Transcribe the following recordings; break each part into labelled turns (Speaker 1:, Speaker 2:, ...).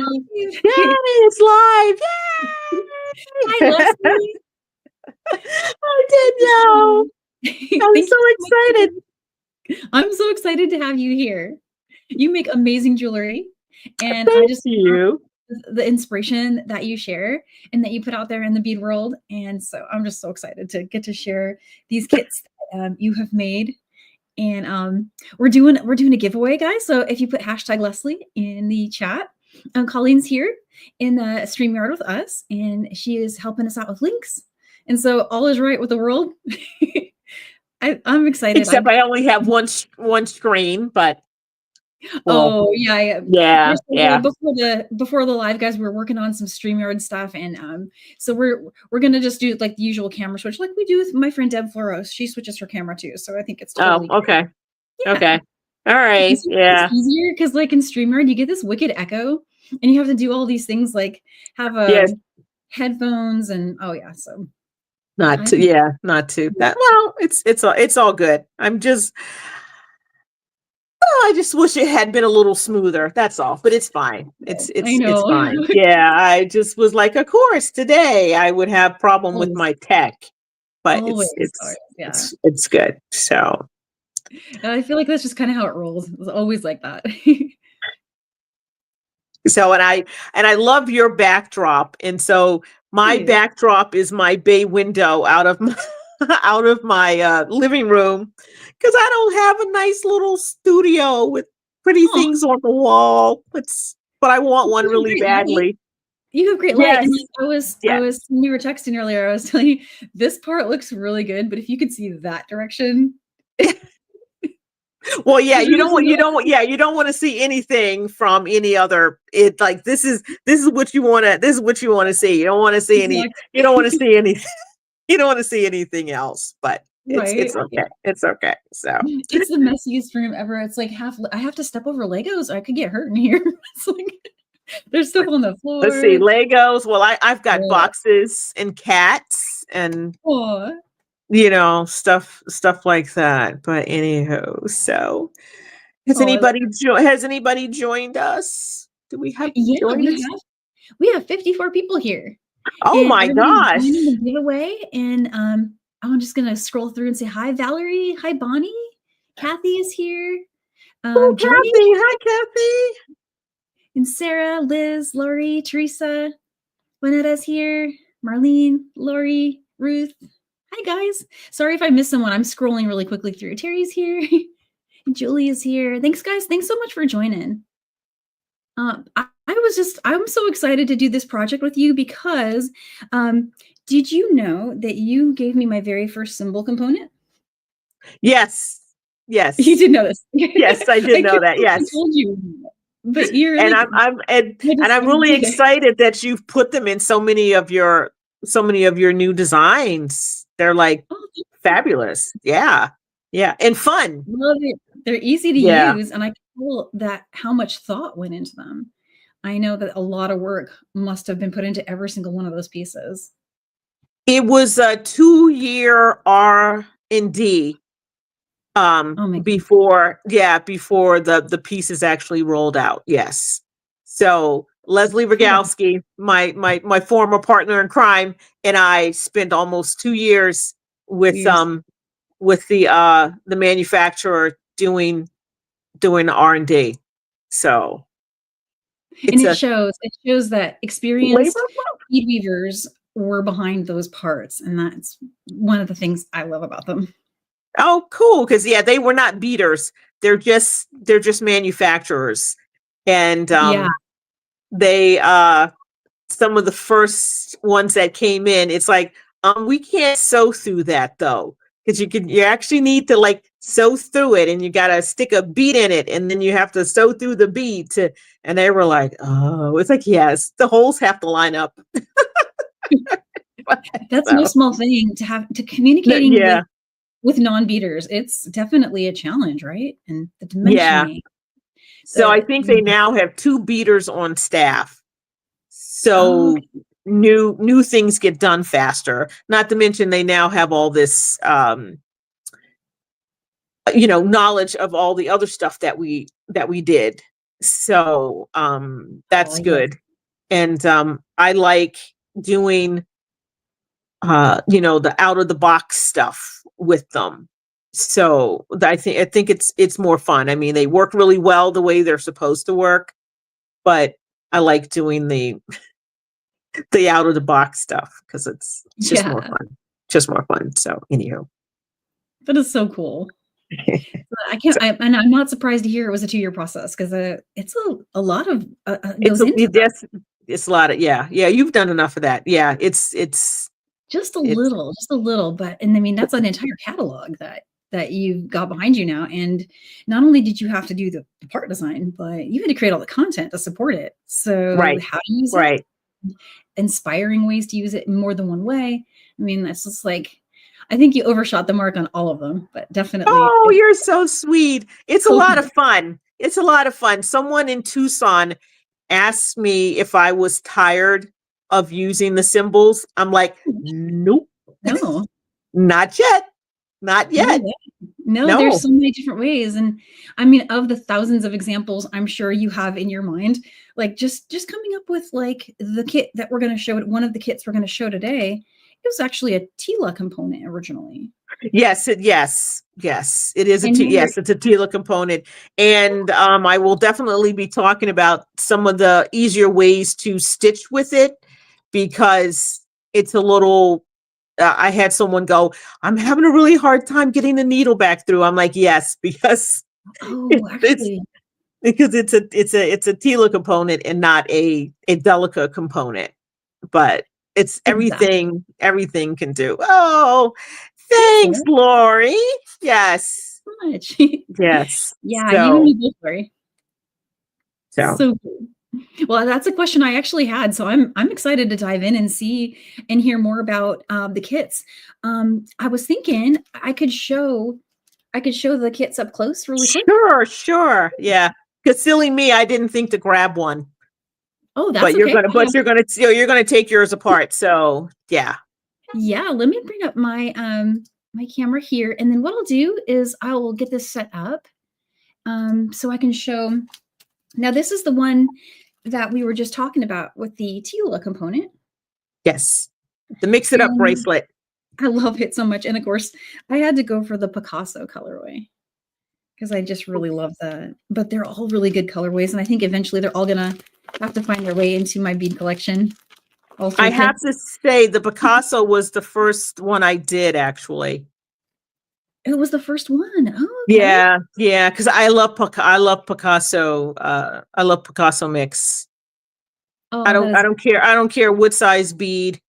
Speaker 1: Daddy is live.
Speaker 2: Hi,
Speaker 1: Yay!
Speaker 2: Leslie.
Speaker 1: Hi, Danielle. I'm
Speaker 2: Thank
Speaker 1: so
Speaker 2: you so much.
Speaker 1: excited.
Speaker 2: I'm so excited to have you here. You make amazing jewelry, and I
Speaker 1: Thank
Speaker 2: just love
Speaker 1: you.
Speaker 2: the inspiration that you share and that you put out there in the bead world. And so I'm just so excited to get to share these kits that you have made. And we're doing a giveaway, guys. So if you put hashtag Leslie in the chat, Colleen's here in the StreamYard with us, and she is helping us out with links. And so all is right with the world. I'm excited.
Speaker 1: Except I only have one screen, but well,
Speaker 2: Oh yeah.
Speaker 1: yeah, yeah.
Speaker 2: Before the live, guys, we were working on some StreamYard stuff, and so we're gonna just do like the usual camera switch, like we do with my friend Deb Floros. She switches her camera too, so I think it's
Speaker 1: Oh,
Speaker 2: totally
Speaker 1: okay,
Speaker 2: yeah.
Speaker 1: okay, all right,
Speaker 2: It's
Speaker 1: yeah,
Speaker 2: easier because like in StreamYard, you get this wicked echo, and you have to do all these things like have
Speaker 1: yes,
Speaker 2: headphones and oh yeah, so
Speaker 1: not
Speaker 2: I
Speaker 1: to,
Speaker 2: think
Speaker 1: yeah, not to that. Well, it's all good. I just wish it had been a little smoother. That's all. But it's fine.
Speaker 2: I
Speaker 1: It's
Speaker 2: know.
Speaker 1: fine. Yeah, I just was like, of course, today I would have problem with
Speaker 2: Always,
Speaker 1: my tech, but
Speaker 2: always, always, yeah.
Speaker 1: it's good. So
Speaker 2: And I feel like that's just kind of how it rolls. It's always like that.
Speaker 1: and I love your backdrop, and so my
Speaker 2: Yeah.
Speaker 1: backdrop is my bay window out of my out of my living room because I don't have a nice little studio with pretty
Speaker 2: Oh,
Speaker 1: things on the wall. But I want one
Speaker 2: you have
Speaker 1: really
Speaker 2: great light.
Speaker 1: badly.
Speaker 2: You have great light.
Speaker 1: Yes.
Speaker 2: And like I
Speaker 1: Yeah.
Speaker 2: was when we were texting earlier, I was telling you this part looks really good, but if you could see that direction,
Speaker 1: Well, yeah,
Speaker 2: there is no
Speaker 1: you don't want to see anything from any other it like this is what you want to see. You don't want to see any you don't want to
Speaker 2: exactly
Speaker 1: see anything you don't want to see anything else, but
Speaker 2: right.
Speaker 1: it's
Speaker 2: Yeah.
Speaker 1: okay. It's okay. So,
Speaker 2: It's the messiest room ever. It's like I have to step over Legos. I could get hurt in here. It's like there's stuff on the
Speaker 1: let's see,
Speaker 2: floor.
Speaker 1: Legos. Well, I've got
Speaker 2: Yeah.
Speaker 1: boxes and cats and
Speaker 2: Aw.
Speaker 1: stuff like that. But anyhow, so
Speaker 2: Oh,
Speaker 1: has anybody joined us? Do we have
Speaker 2: yeah,
Speaker 1: joined us?
Speaker 2: we have 54 people here.
Speaker 1: Oh
Speaker 2: And
Speaker 1: my
Speaker 2: everybody's
Speaker 1: gosh.
Speaker 2: joining the giveaway. And I'm just gonna scroll through and say hi, Valerie. Hi, Bonnie. Kathy is here.
Speaker 1: Oh,
Speaker 2: Jody
Speaker 1: Kathy. Hi, Kathy.
Speaker 2: and Sarah, Liz, Lori, Teresa, Juanetta's here. Marlene, Lori, Ruth. Hi, guys. Sorry if I missed someone. I'm scrolling really quickly through. Terry's here. Julie is here. Thanks, guys. Thanks so much for joining. I'm so excited to do this project with you because did you know that you gave me my very first cymbal component?
Speaker 1: Yes.
Speaker 2: You
Speaker 1: Yes.
Speaker 2: did know this.
Speaker 1: Yes, I did
Speaker 2: I
Speaker 1: know
Speaker 2: can't
Speaker 1: that.
Speaker 2: believe I
Speaker 1: Yes.
Speaker 2: told you, but you're
Speaker 1: And
Speaker 2: like I
Speaker 1: and I'm
Speaker 2: discovered
Speaker 1: really
Speaker 2: today.
Speaker 1: excited that you've put them in so many of your new designs. They're like
Speaker 2: Oh,
Speaker 1: fabulous. Yeah. Yeah. And fun.
Speaker 2: well, they're easy to
Speaker 1: Yeah.
Speaker 2: use, and I can feel that how much thought went into them. I know that a lot of work must have been put into every single one of those pieces.
Speaker 1: It was a 2-year R&D
Speaker 2: Oh my God.
Speaker 1: before the pieces actually rolled out. Yes. So Leslie
Speaker 2: Incredible.
Speaker 1: Rogalski, my former partner in crime, and I spent almost 2 years with
Speaker 2: Years.
Speaker 1: the manufacturer doing R&D. So
Speaker 2: And
Speaker 1: it's a
Speaker 2: it shows that
Speaker 1: labor.
Speaker 2: experienced bead weavers were behind those parts, and that's one of the things I love about them.
Speaker 1: Oh, cool. Because yeah, they were not beaters. They're just manufacturers. And
Speaker 2: Yeah.
Speaker 1: they some of the first ones that came in, it's like, we can't sew through that though. Because you actually need to like sew through it and you gotta stick a bead in it and then you have to sew through the bead to and they were like, oh, it's like, yes, the holes have to line up.
Speaker 2: That's no
Speaker 1: So
Speaker 2: small thing to have to communicating
Speaker 1: yeah.
Speaker 2: with non-beaters. It's definitely a challenge, right? And the
Speaker 1: Yeah.
Speaker 2: dimensioning,
Speaker 1: So I
Speaker 2: the
Speaker 1: think they now have 2 beaters on staff.
Speaker 2: oh,
Speaker 1: So new things get done faster. Not to mention they now have all this knowledge of all the other stuff that we did. So
Speaker 2: Oh,
Speaker 1: that's
Speaker 2: yeah.
Speaker 1: good. And I like doing the out of the box stuff with them. So I think it's more fun. I mean, they work really well the way they're supposed to work, but I like doing the out of the box stuff because it's just more
Speaker 2: Yeah.
Speaker 1: fun. Just more fun. So anywho.
Speaker 2: That is so cool. I can't,
Speaker 1: So
Speaker 2: and I'm not surprised to hear it was a 2-year process because it's a lot of
Speaker 1: it's
Speaker 2: goes into that.
Speaker 1: it's a lot of yeah, you've done enough of that. Yeah, it's
Speaker 2: Just a little, but and I mean that's an entire catalog that you've got behind you now. And not only did you have to do the part design, but you had to create all the content to support it. So
Speaker 1: right.
Speaker 2: how to use it,
Speaker 1: Right.
Speaker 2: inspiring ways to use it in more than one way. I mean, that's just like I think you overshot the mark on all of them, but definitely
Speaker 1: Oh,
Speaker 2: it's
Speaker 1: you're so sweet. It's a
Speaker 2: so
Speaker 1: lot of fun. It's a lot of fun. Someone in Tucson asked me if I was tired of using the symbols. I'm like, nope,
Speaker 2: no,
Speaker 1: not yet. Not
Speaker 2: no
Speaker 1: yet.
Speaker 2: way. No, there's
Speaker 1: No.
Speaker 2: so many different ways. And I mean, of the thousands of examples I'm sure you have in your mind, like just coming up with like the kit that we're going to show, one of the kits we're going to show today, it was actually a Tila component originally.
Speaker 1: Yes, it is
Speaker 2: And you're
Speaker 1: yes, it's a Tila component. And I will definitely be talking about some of the easier ways to stitch with it because it's a little I had someone go, I'm having a really hard time getting the needle back through. I'm like, yes, because
Speaker 2: oh,
Speaker 1: it's
Speaker 2: actually,
Speaker 1: it's a Tila component and not a Delica component. But it's
Speaker 2: exactly.
Speaker 1: everything can do. Oh,
Speaker 2: Thanks,
Speaker 1: thanks,
Speaker 2: Laura,
Speaker 1: Lori. Yes.
Speaker 2: so much.
Speaker 1: Yes.
Speaker 2: Yeah, you and
Speaker 1: So
Speaker 2: me both, Lori.
Speaker 1: so
Speaker 2: So cool. Well, that's a question I actually had, so I'm excited to dive in and see and hear more about the kits. I was thinking I could show the kits up close really quick.
Speaker 1: sure. Yeah. Because silly me, I didn't think to grab one.
Speaker 2: Oh, that's
Speaker 1: But
Speaker 2: okay. I have,
Speaker 1: you're gonna take yours apart. So yeah.
Speaker 2: yeah, let me bring up my my camera here, and then what I'll do is I will get this set up so I can show. Now, this is the one that we were just talking about with the Tila component,
Speaker 1: Yes. The mix it up
Speaker 2: and
Speaker 1: bracelet.
Speaker 2: I love it so much. And of course, I had to go for the Picasso colorway because I just really love that. But they're all really good colorways, and I think eventually they're all gonna have to find their way into my bead collection. All
Speaker 1: I
Speaker 2: 3
Speaker 1: have
Speaker 2: kits.
Speaker 1: to say the Picasso was the first one I did actually.
Speaker 2: It was the first one. Oh, okay.
Speaker 1: Yeah, because I love Picasso. I love Picasso mix.
Speaker 2: Oh, that is
Speaker 1: I don't care what size bead,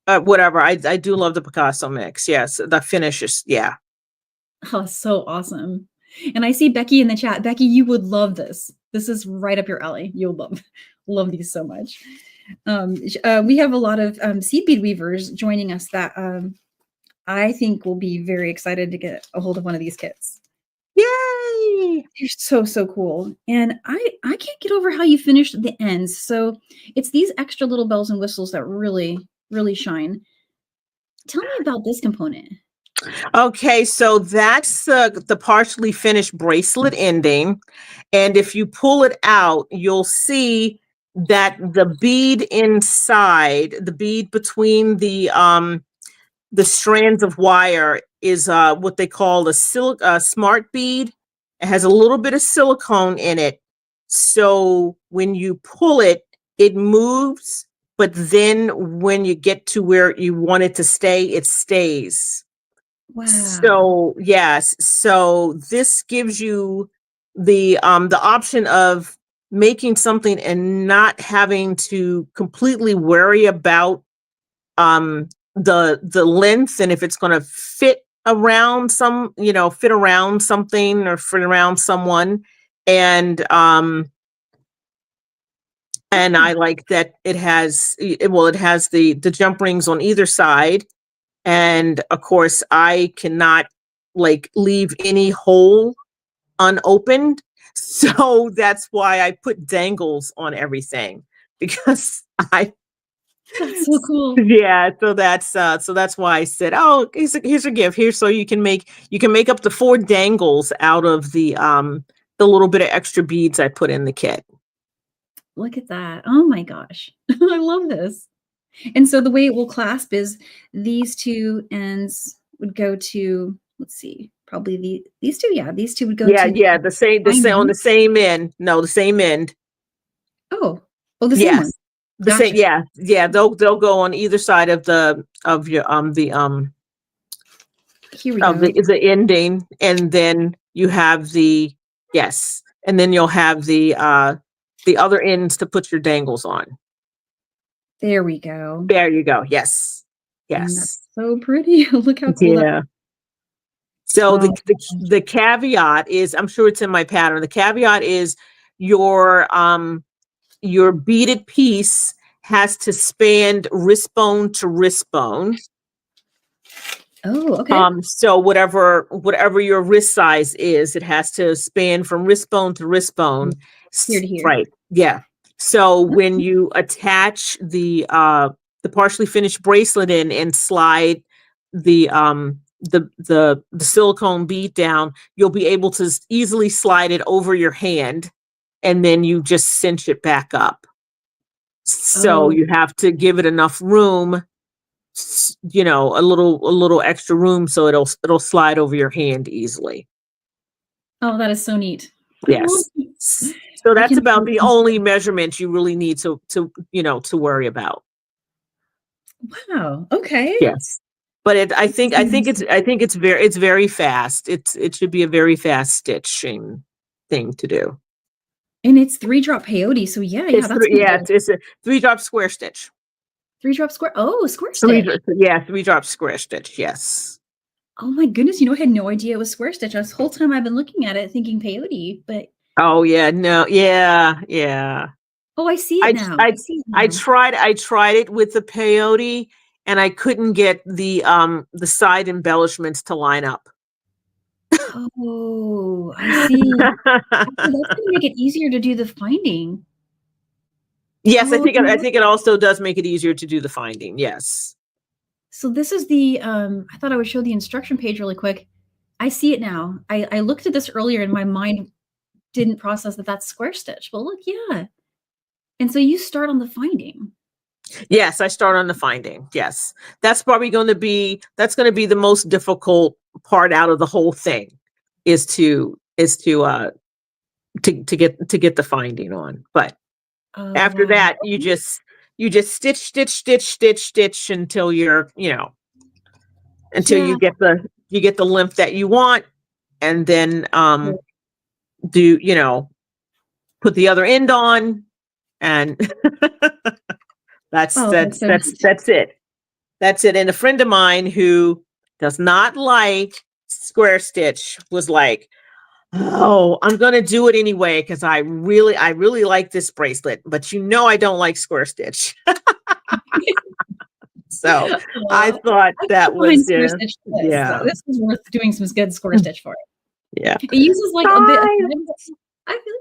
Speaker 1: whatever. I do love the Picasso mix. Yes, the finish is yeah.
Speaker 2: oh, so awesome. And I see Becky in the chat. Becky, you would love this. This is right up your alley. You'll love these so much. We have a lot of seed bead weavers joining us that I think will be very excited to get a hold of one of these kits.
Speaker 1: Yay!
Speaker 2: They're so cool. And I can't get over how you finished the ends. So it's these extra little bells and whistles that really shine. Tell me about this component.
Speaker 1: Okay, so that's the partially finished bracelet ending, and if you pull it out, you'll see that the bead inside, the bead between the strands of wire is what they call a smart bead. It has a little bit of silicone in it. So when you pull it, it moves, but then when you get to where you want it to stay, it stays.
Speaker 2: Wow.
Speaker 1: So yes, so this gives you the option of making something and not having to completely worry about the length and if it's going to fit around fit around something or fit around someone. And
Speaker 2: Yeah.
Speaker 1: I like that it has the jump rings on either side. And of course I cannot like leave any hole unopened. So that's why I put dangles on everything because I
Speaker 2: That's so cool.
Speaker 1: yeah, so that's why I said, "Oh, here's a gift here so you can make up the 4 dangles out of the the little bit of extra beads I put in the kit.
Speaker 2: Look at that. Oh my gosh. I love this. And so the way it will clasp is these two ends would go to, let's see, probably these two. Yeah, these two would go
Speaker 1: Yeah,
Speaker 2: to
Speaker 1: yeah, the same on the
Speaker 2: binding.
Speaker 1: same end. No, the same end.
Speaker 2: Oh, the same one.
Speaker 1: Yes. The same,
Speaker 2: Gotcha.
Speaker 1: yeah, yeah, they'll go on either side of the
Speaker 2: Here we go.
Speaker 1: the ending, and then you have yes, and then you'll have the other ends to put your dangles on.
Speaker 2: There we go.
Speaker 1: There you go. Yes.
Speaker 2: And
Speaker 1: Yes.
Speaker 2: that's so pretty. Look how cool that
Speaker 1: Yeah. So
Speaker 2: Oh,
Speaker 1: the caveat is, I'm sure it's in my pattern. The caveat is your beaded piece has to span wrist bone to wrist bone.
Speaker 2: Oh, okay.
Speaker 1: So whatever your wrist size is, it has to span from wrist bone to wrist bone.
Speaker 2: Here to here.
Speaker 1: Right. Yeah. So when you attach the partially finished bracelet in and slide the silicone bead down, you'll be able to easily slide it over your hand, and then you just cinch it back up. So
Speaker 2: Oh.
Speaker 1: you have to give it enough room, you know, a little extra room, so it'll slide over your hand easily.
Speaker 2: Oh, that is so neat.
Speaker 1: Yes. So that's about the only measurement you really need to worry about.
Speaker 2: Wow. Okay.
Speaker 1: Yes. But I think it's very fast. It should be a very fast stitching thing to do.
Speaker 2: And it's 3-drop peyote. So yeah,
Speaker 1: It's
Speaker 2: that's
Speaker 1: it's a 3-drop square stitch.
Speaker 2: 3-drop square. Oh, square stitch.
Speaker 1: 3-drop square stitch. Yes.
Speaker 2: Oh my goodness. I had no idea it was square stitch. This whole time I've been looking at it thinking peyote, but
Speaker 1: Oh yeah, no, yeah.
Speaker 2: oh, I see it now.
Speaker 1: I tried it with the peyote, and I couldn't get the side embellishments to line up.
Speaker 2: Oh, I see. That's gonna make it easier to do the finding.
Speaker 1: Yes,
Speaker 2: Oh,
Speaker 1: I think it also does make it easier to do the finding. Yes.
Speaker 2: so this is the I thought I would show the instruction page really quick. I see it now. I looked at this earlier and my mind didn't process that that's square stitch. But look, yeah. And so you start on the finding.
Speaker 1: Yes, I start on the finding. Yes. That's probably going to be the most difficult part out of the whole thing, is to get the finding on. But
Speaker 2: Oh,
Speaker 1: after
Speaker 2: wow.
Speaker 1: that, you just stitch until you're, until
Speaker 2: Yeah.
Speaker 1: you get the length that you want, and then put the other end on, and that's
Speaker 2: Oh, that's so neat.
Speaker 1: it. That's it. And a friend of mine who does not like square stitch was like, "Oh, I'm going to do it anyway because I really like this bracelet, but I don't like square stitch." So I thought that was
Speaker 2: square stitch for this.
Speaker 1: yeah.
Speaker 2: This is worth doing some good square stitch for it.
Speaker 1: Yeah.
Speaker 2: It uses like a bit. I feel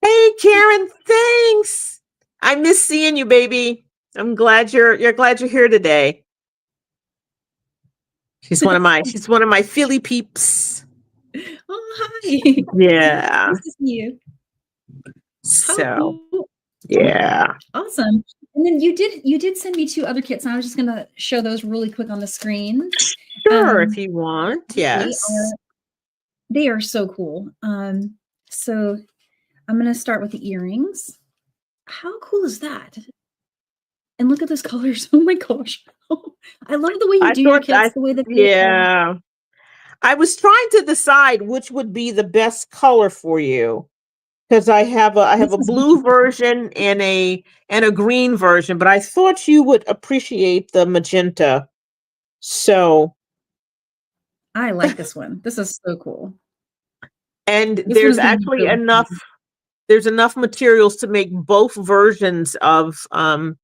Speaker 1: Hey Karen, thanks. I miss seeing you, baby. I'm glad you're here today. She's one of my Philly peeps.
Speaker 2: Oh, hi.
Speaker 1: Yeah.
Speaker 2: Nice to see you.
Speaker 1: So
Speaker 2: cool.
Speaker 1: yeah.
Speaker 2: Awesome. And then you did send me 2 other kits, and I was just gonna show those really quick on the screen.
Speaker 1: Sure, if you want. Yes.
Speaker 2: They are so cool. So I'm gonna start with the earrings. How cool is that? And look at those colors. Oh my gosh. I love the way you do your kits, the way that
Speaker 1: yeah. I was trying to decide which would be the best color for you, because I have a blue version and a green version, but I thought you would appreciate the magenta. So
Speaker 2: I like this one. This is so cool.
Speaker 1: And there's actually enough materials to make both versions of that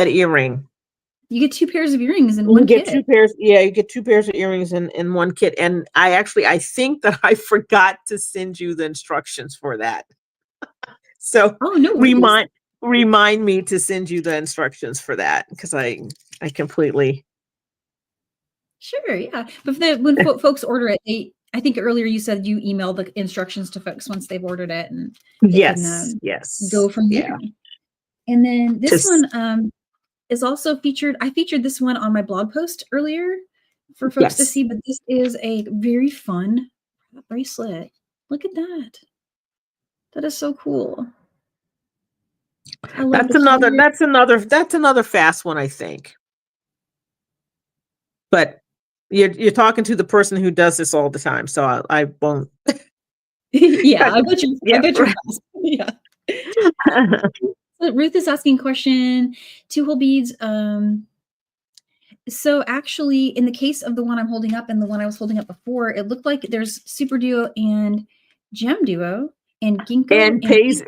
Speaker 1: earring.
Speaker 2: You get 2 pairs of earrings in one kit.
Speaker 1: You get 2 pairs of earrings in one kit. And I think that I forgot to send you the instructions for that. So remind me to send you the instructions for that, because I completely.
Speaker 2: Sure, yeah. But when folks order it, I think earlier you said you email the instructions to folks once they've ordered it, and they can
Speaker 1: Yes,
Speaker 2: go
Speaker 1: yes,
Speaker 2: from
Speaker 1: yeah.
Speaker 2: there. And then this
Speaker 1: Just
Speaker 2: one is also featured. I featured this one on my blog post earlier for folks to
Speaker 1: yes.
Speaker 2: see, but this is a very fun bracelet. Look at that. That is so cool. I love
Speaker 1: That's
Speaker 2: the
Speaker 1: another.
Speaker 2: color.
Speaker 1: That's another fast one, I think. But you're talking to the person who does this all the time, so I won't.
Speaker 2: Yeah, I
Speaker 1: Yeah.
Speaker 2: bet you're fast. Yeah. So Ruth is asking question, two hole beads. So actually, in the case of the one I'm holding up and the one I was holding up before, it looked like there's Super Duo and Gem Duo and Ginkgo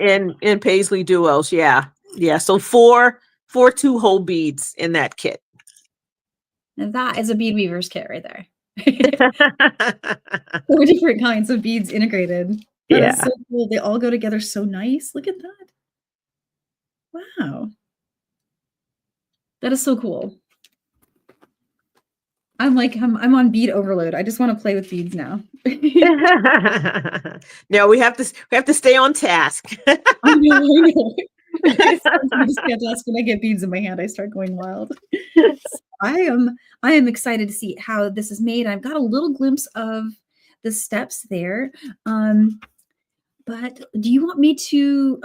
Speaker 1: and
Speaker 2: and
Speaker 1: Paisley duos, yeah, yeah. So four 2-hole beads in that kit.
Speaker 2: and that is a bead weaver's kit right there. 4 different kinds of beads integrated. That is
Speaker 1: Yeah.
Speaker 2: so cool. They all go together so nice. Look at that. Wow. That is so cool. I'm on bead overload. I just want to play with beads now.
Speaker 1: No, we have to stay on task.
Speaker 2: I know. I just can't ask when I get beads in my hand. I start going wild. So I am excited to see how this is made. I've got a little glimpse of the steps there. But do you want me to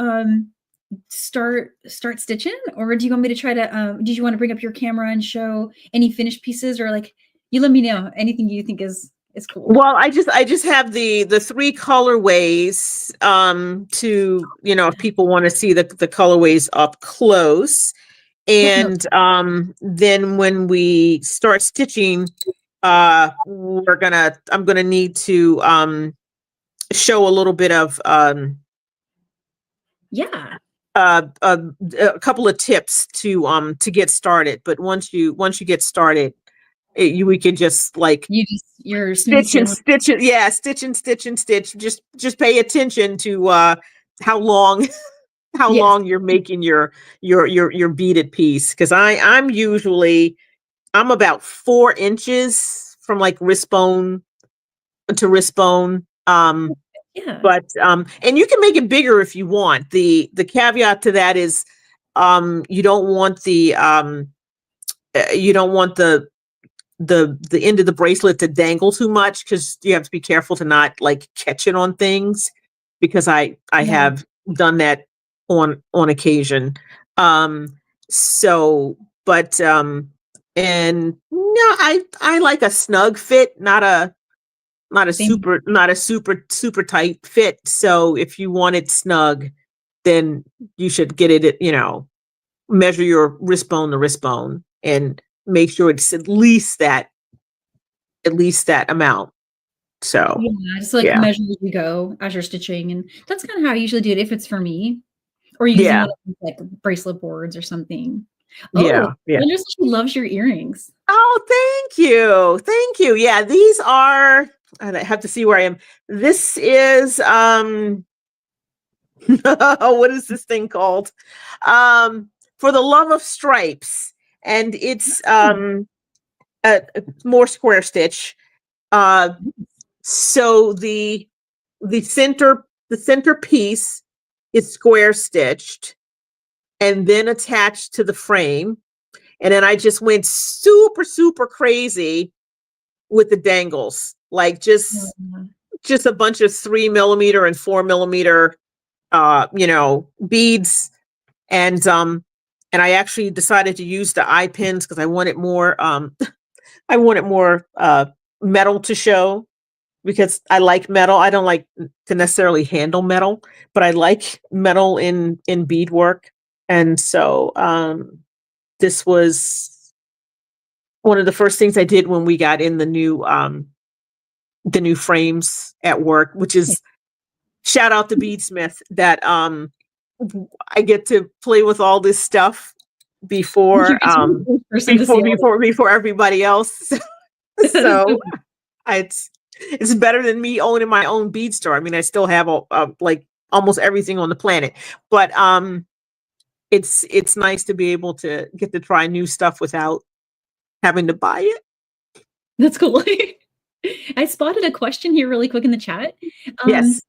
Speaker 2: start stitching, or do you want me to try to did you want to bring up your camera and show any finished pieces, or like you let me know anything you think is cool?
Speaker 1: Well, I just have the 3 colorways to, if people want to see the colorways up close. And then when we start stitching, I'm gonna need to show a little bit of
Speaker 2: Yeah.
Speaker 1: a couple of tips to get started. But once you get started, we can just like
Speaker 2: You're smooth
Speaker 1: stitch and
Speaker 2: sailing.
Speaker 1: stitch it. Yeah, stitch and stitch and stitch. Just pay attention to how long how
Speaker 2: Yes.
Speaker 1: long you're making your beaded piece. Because I'm about 4 inches from like wrist bone to wrist bone.
Speaker 2: Yeah.
Speaker 1: But and you can make it bigger if you want. The caveat to that is you don't want the end of the bracelet to dangle too much, because you have to be careful to not like catch it on things, because I
Speaker 2: Yeah.
Speaker 1: have done that on occasion. So but and no, I like a snug fit, not a
Speaker 2: Same.
Speaker 1: super tight fit. So if you want it snug, then you should get it at, measure your wrist bone to wrist bone and make sure it's at least that amount. So
Speaker 2: Yeah, just like
Speaker 1: yeah,
Speaker 2: measure as you go as you're stitching, and that's kind of how I usually do it if it's for me, or using
Speaker 1: yeah,
Speaker 2: one of these, like bracelet boards or something. Oh,
Speaker 1: yeah, yeah.
Speaker 2: Linda says she loves your earrings.
Speaker 1: Oh, thank you. Yeah, these are. I have to see where I am. This is what is this thing called? For the Love of Stripes, and it's more square stitch. Uh, so the center piece is square stitched and then attached to the frame. And then I just went super, super crazy with the dangles, like just a bunch of 3mm and 4mm, beads. And I actually decided to use the eye pins because I wanted more, I wanted more metal to show, because I like metal. I don't like to necessarily handle metal, but I like metal in beadwork. And so this was one of the first things I did when we got in the new frames at work, which is shout out to Beadsmith, that I get to play with all this stuff
Speaker 2: You're
Speaker 1: before
Speaker 2: the first person to see all
Speaker 1: before everybody else.
Speaker 2: this. That is
Speaker 1: So
Speaker 2: so cool.
Speaker 1: it's better than me owning my own bead store. I mean, I still have like almost everything on the planet, but it's nice to be able to get to try new stuff without having to buy it.
Speaker 2: That's cool. I spotted a question here really quick in the chat.
Speaker 1: Yes.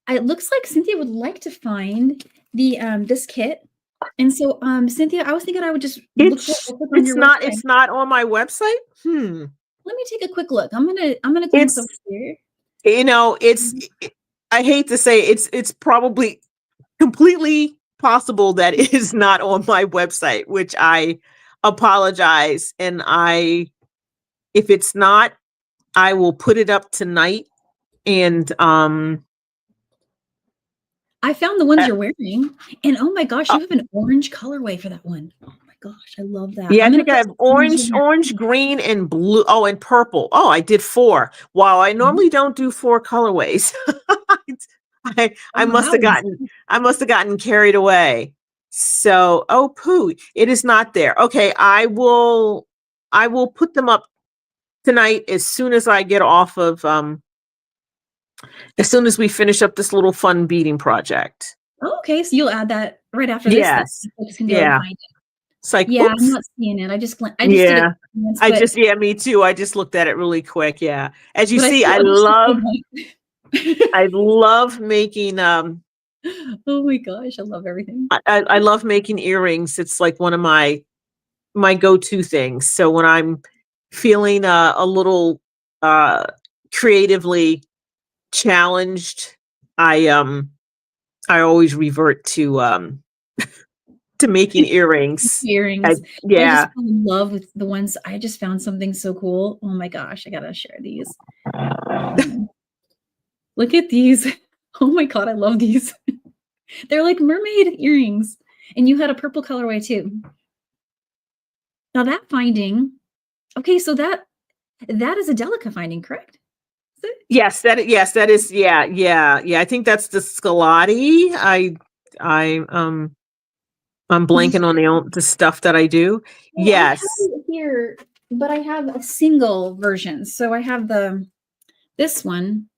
Speaker 2: It looks like Cynthia would like to find the this kit. And so Cynthia, I was thinking I would just look for it real quick on your website.
Speaker 1: It's not on my website.
Speaker 2: Let me take a quick look. I'm gonna glance
Speaker 1: It's
Speaker 2: over here.
Speaker 1: it's I hate to say it's probably completely possible that it is not on my website, which I apologize. And if it's not, I will put it up tonight. And
Speaker 2: I found the ones
Speaker 1: uh,
Speaker 2: you're wearing, and oh my gosh,
Speaker 1: uh,
Speaker 2: you have an orange colorway for that one. Oh my gosh, I love that.
Speaker 1: yeah,
Speaker 2: I'm
Speaker 1: I
Speaker 2: gonna
Speaker 1: think I
Speaker 2: put
Speaker 1: have
Speaker 2: some images in there.
Speaker 1: orange, green, and blue. Oh, and purple. Oh, I did 4. Wow, I
Speaker 2: Mhm.
Speaker 1: normally don't do 4 colorways. I
Speaker 2: Oh,
Speaker 1: must
Speaker 2: that
Speaker 1: have
Speaker 2: was
Speaker 1: gotten carried away. So, oh poo, it is not there. Okay, I will put them up tonight as soon as I get off of as soon as we finish up this little fun beading project.
Speaker 2: oh, okay. So you'll add that right after this, then
Speaker 1: Yes.
Speaker 2: folks can go and
Speaker 1: Yeah.
Speaker 2: find it.
Speaker 1: It's like,
Speaker 2: Yeah, I'm
Speaker 1: oops.
Speaker 2: not seeing it. I just did a
Speaker 1: Yeah.
Speaker 2: glance, but
Speaker 1: Me too. I just looked at it really quick. Yeah. As you
Speaker 2: but I
Speaker 1: see,
Speaker 2: see other stuff I like.
Speaker 1: I love making
Speaker 2: Oh my gosh, I love everything.
Speaker 1: I love making earrings. It's like one of my go-to things. So when I'm feeling a little uh creatively challenged, I always revert to making earrings.
Speaker 2: Earrings. I just
Speaker 1: Yeah.
Speaker 2: fell in love with the ones I just found something so cool. Oh my gosh, I gotta share these. Um, look at these. Oh my god, I love these. They're like mermaid earrings. And you had a purple colorway too. Now that finding, okay, so that is a Delica finding, correct? Is it?
Speaker 1: Yes, that is, yeah. I think that's the Scalati. I I'm blanking on the stuff that I do.
Speaker 2: Well, I have
Speaker 1: Yes.
Speaker 2: it here, but I have a single version. So I have this one,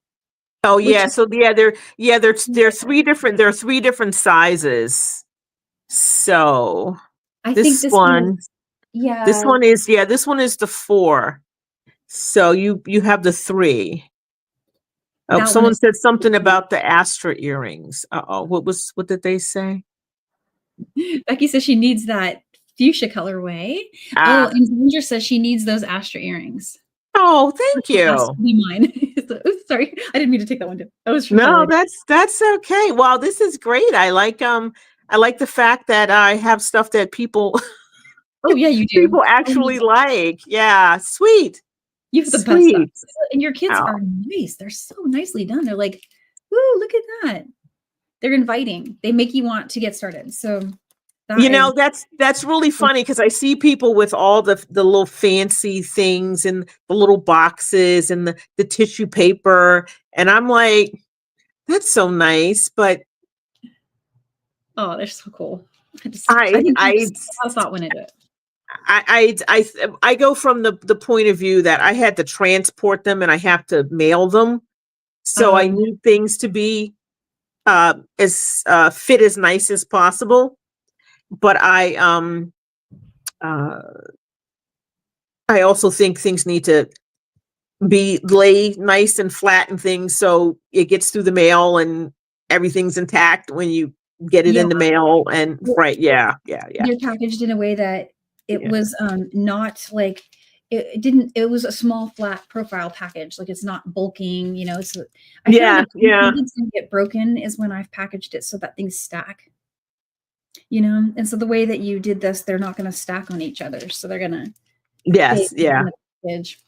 Speaker 1: Oh
Speaker 2: which
Speaker 1: yeah.
Speaker 2: is
Speaker 1: So there are 3 different sizes. So
Speaker 2: I think
Speaker 1: this
Speaker 2: this one is
Speaker 1: one
Speaker 2: yeah,
Speaker 1: this one is the 4. So you have the 3. Oh,
Speaker 2: that one
Speaker 1: someone
Speaker 2: is
Speaker 1: said something about the Astra earrings. Uh-oh. What did they say?
Speaker 2: Becky says she needs that fuchsia colorway. Oh,
Speaker 1: Ah.
Speaker 2: and Ginger says she needs those Astra earrings.
Speaker 1: Oh, thank
Speaker 2: Has
Speaker 1: you.
Speaker 2: to be mine. So, oops, sorry, I didn't mean to take that one too. That was
Speaker 1: No,
Speaker 2: highlighted.
Speaker 1: that's okay. Wow, this is great. I like the fact that I have stuff that people
Speaker 2: Oh yeah, you do.
Speaker 1: people
Speaker 2: Oh my
Speaker 1: actually
Speaker 2: god,
Speaker 1: like. Yeah, sweet.
Speaker 2: you have the best stuff.
Speaker 1: Sweet.
Speaker 2: And your kits
Speaker 1: Oh.
Speaker 2: are nice. They're so nicely done. They're like, ooh, look at that. They're inviting. They make you want to get started. So
Speaker 1: You
Speaker 2: that
Speaker 1: know,
Speaker 2: is
Speaker 1: that's really funny because I see people with all the little fancy things and the little boxes and the tissue paper, and I'm like, that's so nice, but
Speaker 2: oh, they're so cool. I
Speaker 1: I
Speaker 2: think
Speaker 1: I
Speaker 2: there's a lot of thought went into it.
Speaker 1: I go from the point of view that I had to transport them and I have to mail them. So I
Speaker 2: Oh,
Speaker 1: need things to be as fit as nice as possible. But uh I also think things need to be lay nice and flat and things so it gets through the mail and everything's intact when you get it
Speaker 2: yeah.
Speaker 1: in the mail and
Speaker 2: Well,
Speaker 1: right, yeah.
Speaker 2: they're packaged in a way that it
Speaker 1: Yeah.
Speaker 2: was not like it didn't. It was a small, flat profile package. Like it's not bulking. You know, so I found
Speaker 1: Yeah,
Speaker 2: that
Speaker 1: yeah.
Speaker 2: when things get broken is when I've packaged it so that things stack. You know, and so the way that you did this, they're not going to stack on each other. So they're going to stay
Speaker 1: Yes,
Speaker 2: in
Speaker 1: yeah.
Speaker 2: the package.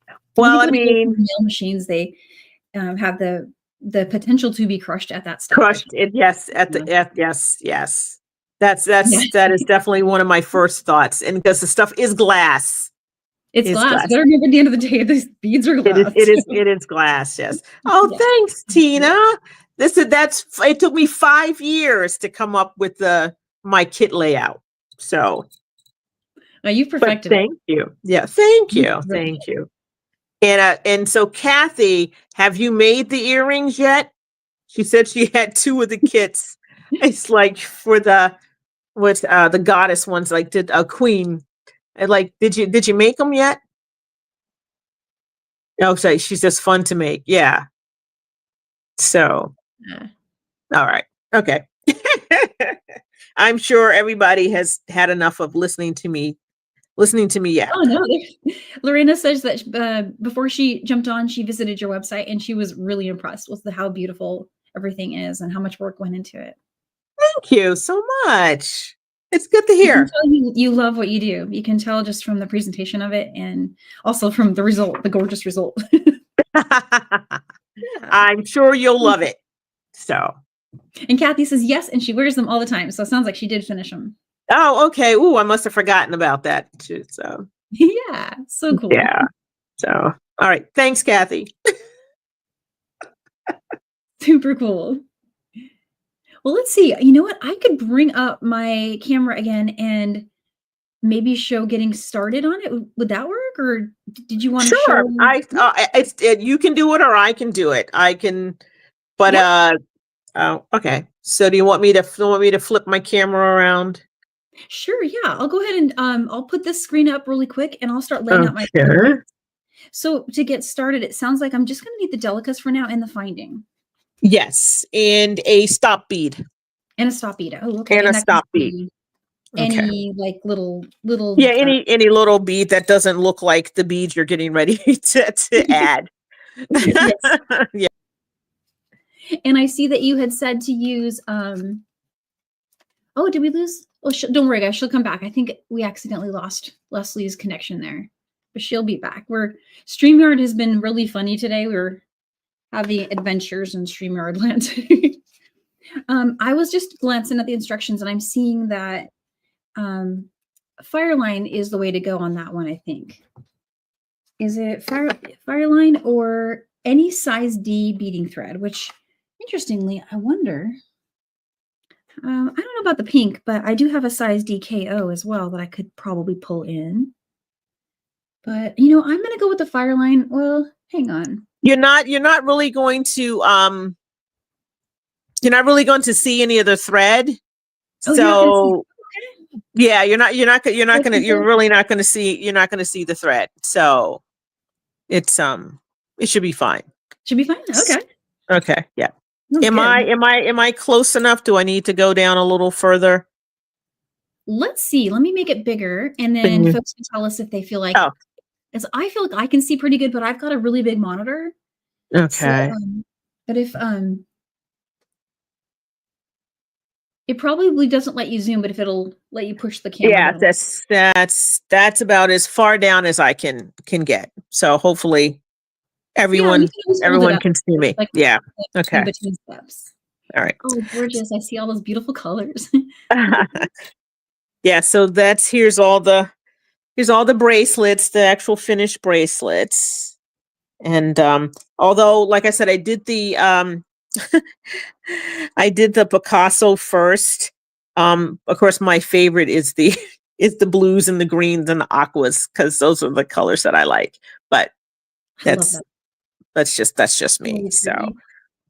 Speaker 2: I
Speaker 1: Well,
Speaker 2: think
Speaker 1: I
Speaker 2: when it goes
Speaker 1: mean,
Speaker 2: through mail machines, they have the potential to be crushed at that step. I
Speaker 1: crushed
Speaker 2: should.
Speaker 1: it, yes,
Speaker 2: Yeah.
Speaker 1: yes.
Speaker 2: Yeah.
Speaker 1: That is definitely one of my first thoughts, and because the stuff is glass.
Speaker 2: It's
Speaker 1: Is
Speaker 2: glass. You
Speaker 1: glass.
Speaker 2: gotta remember at the end of the day, these beads are glass.
Speaker 1: It is glass, yes. Oh,
Speaker 2: Yeah.
Speaker 1: thanks, Tina. It took me 5 years to come up with my kit layout. So,
Speaker 2: Now you've
Speaker 1: but
Speaker 2: perfected it.
Speaker 1: thank you. Yeah, thank
Speaker 2: You
Speaker 1: you.
Speaker 2: really
Speaker 1: Thank
Speaker 2: did.
Speaker 1: you. And so Kathy, have you made the earrings yet? She said she had 2 of the kits. It's like for the goddess ones, like did a queen. And like, did you make them yet? Oh, so she's just fun to make. Yeah. So,
Speaker 2: Yeah.
Speaker 1: all right. Okay. I'm sure everybody has had enough of listening to me
Speaker 2: Oh,
Speaker 1: yap.
Speaker 2: no, Lorena says that, before she jumped on, she visited your website, and she was really impressed with how beautiful everything is and how much work went into it.
Speaker 1: Thank you so much. It's good to
Speaker 2: You can
Speaker 1: hear.
Speaker 2: tell you love what you do. You can tell just from the presentation of it and also from the result, the gorgeous result. Yeah.
Speaker 1: I'm sure you'll love it. So,
Speaker 2: And Kathy says yes, and she wears them all the time. So it sounds like she did finish them.
Speaker 1: oh, okay. Ooh, I must have forgotten about that too. So,
Speaker 2: Yeah, so cool.
Speaker 1: yeah. So, all right. Thanks, Kathy.
Speaker 2: Super cool. Well, let's see. You know what? I could bring up my camera again and maybe show getting started on it. Would that work? Or did you want to show?
Speaker 1: Sure. You can do it or I can do it. I can, but
Speaker 2: Yeah,
Speaker 1: oh, okay. So do you want me to flip my camera around?
Speaker 2: sure. Yeah, I'll go ahead and I'll put this screen up really quick and I'll start laying out my
Speaker 1: Okay.
Speaker 2: points. So to get started, it sounds like I'm just going to need the delicas for now and the finding
Speaker 1: Yes, and a stop bead.
Speaker 2: and a stop bead. Oh, okay.
Speaker 1: And a
Speaker 2: And that can
Speaker 1: stop bead.
Speaker 2: be
Speaker 1: Okay.
Speaker 2: any like little
Speaker 1: Yeah, any little bead that doesn't look like the bead you're getting ready to add.
Speaker 2: yes.
Speaker 1: Yeah.
Speaker 2: And I see that you had said to use oh, did we lose? Oh, don't worry, guys. She'll come back. I think we accidentally lost Leslie's connection there, but she'll be back. StreamYard has been really funny today. We're having adventures in StreamYard land. I was just glancing at the instructions and I'm seeing that Fireline is the way to go on that one, I think. Is it Fireline or any size D beading thread, which interestingly, I wonder. I don't know about the pink, but I do have a size DKO as well that I could probably pull in. But I'm going to go with the Fireline. Well, hang on.
Speaker 1: You're not really going to see any of the thread.
Speaker 2: Oh, you're not going to see.
Speaker 1: So
Speaker 2: Okay.
Speaker 1: yeah, you're really not going to see the thread. So it's it should be fine.
Speaker 2: Should be fine. Okay.
Speaker 1: Okay. Yeah.
Speaker 2: That's
Speaker 1: Am I close enough? Do I need to go down a little further?
Speaker 2: Let's see. Let me make it bigger, and then folks can tell us if they feel like.
Speaker 1: Oh.
Speaker 2: As I feel like I can see pretty good, but I've got a really big monitor.
Speaker 1: Okay.
Speaker 2: So, but if it probably doesn't let you zoom, but if it'll let you push the camera.
Speaker 1: Yeah, that's about as far down as I can get. So hopefully everyone can see me.
Speaker 2: Like,
Speaker 1: yeah. Okay.
Speaker 2: In between steps.
Speaker 1: All right.
Speaker 2: Oh, gorgeous. I see all those beautiful colors.
Speaker 1: Yeah, so here's all the bracelets, the actual finished bracelets. And although, like I said, I did the Picasso first. Of course, my favorite is the blues and the greens and the aquas, because those are the colors that I like. But that's just me. So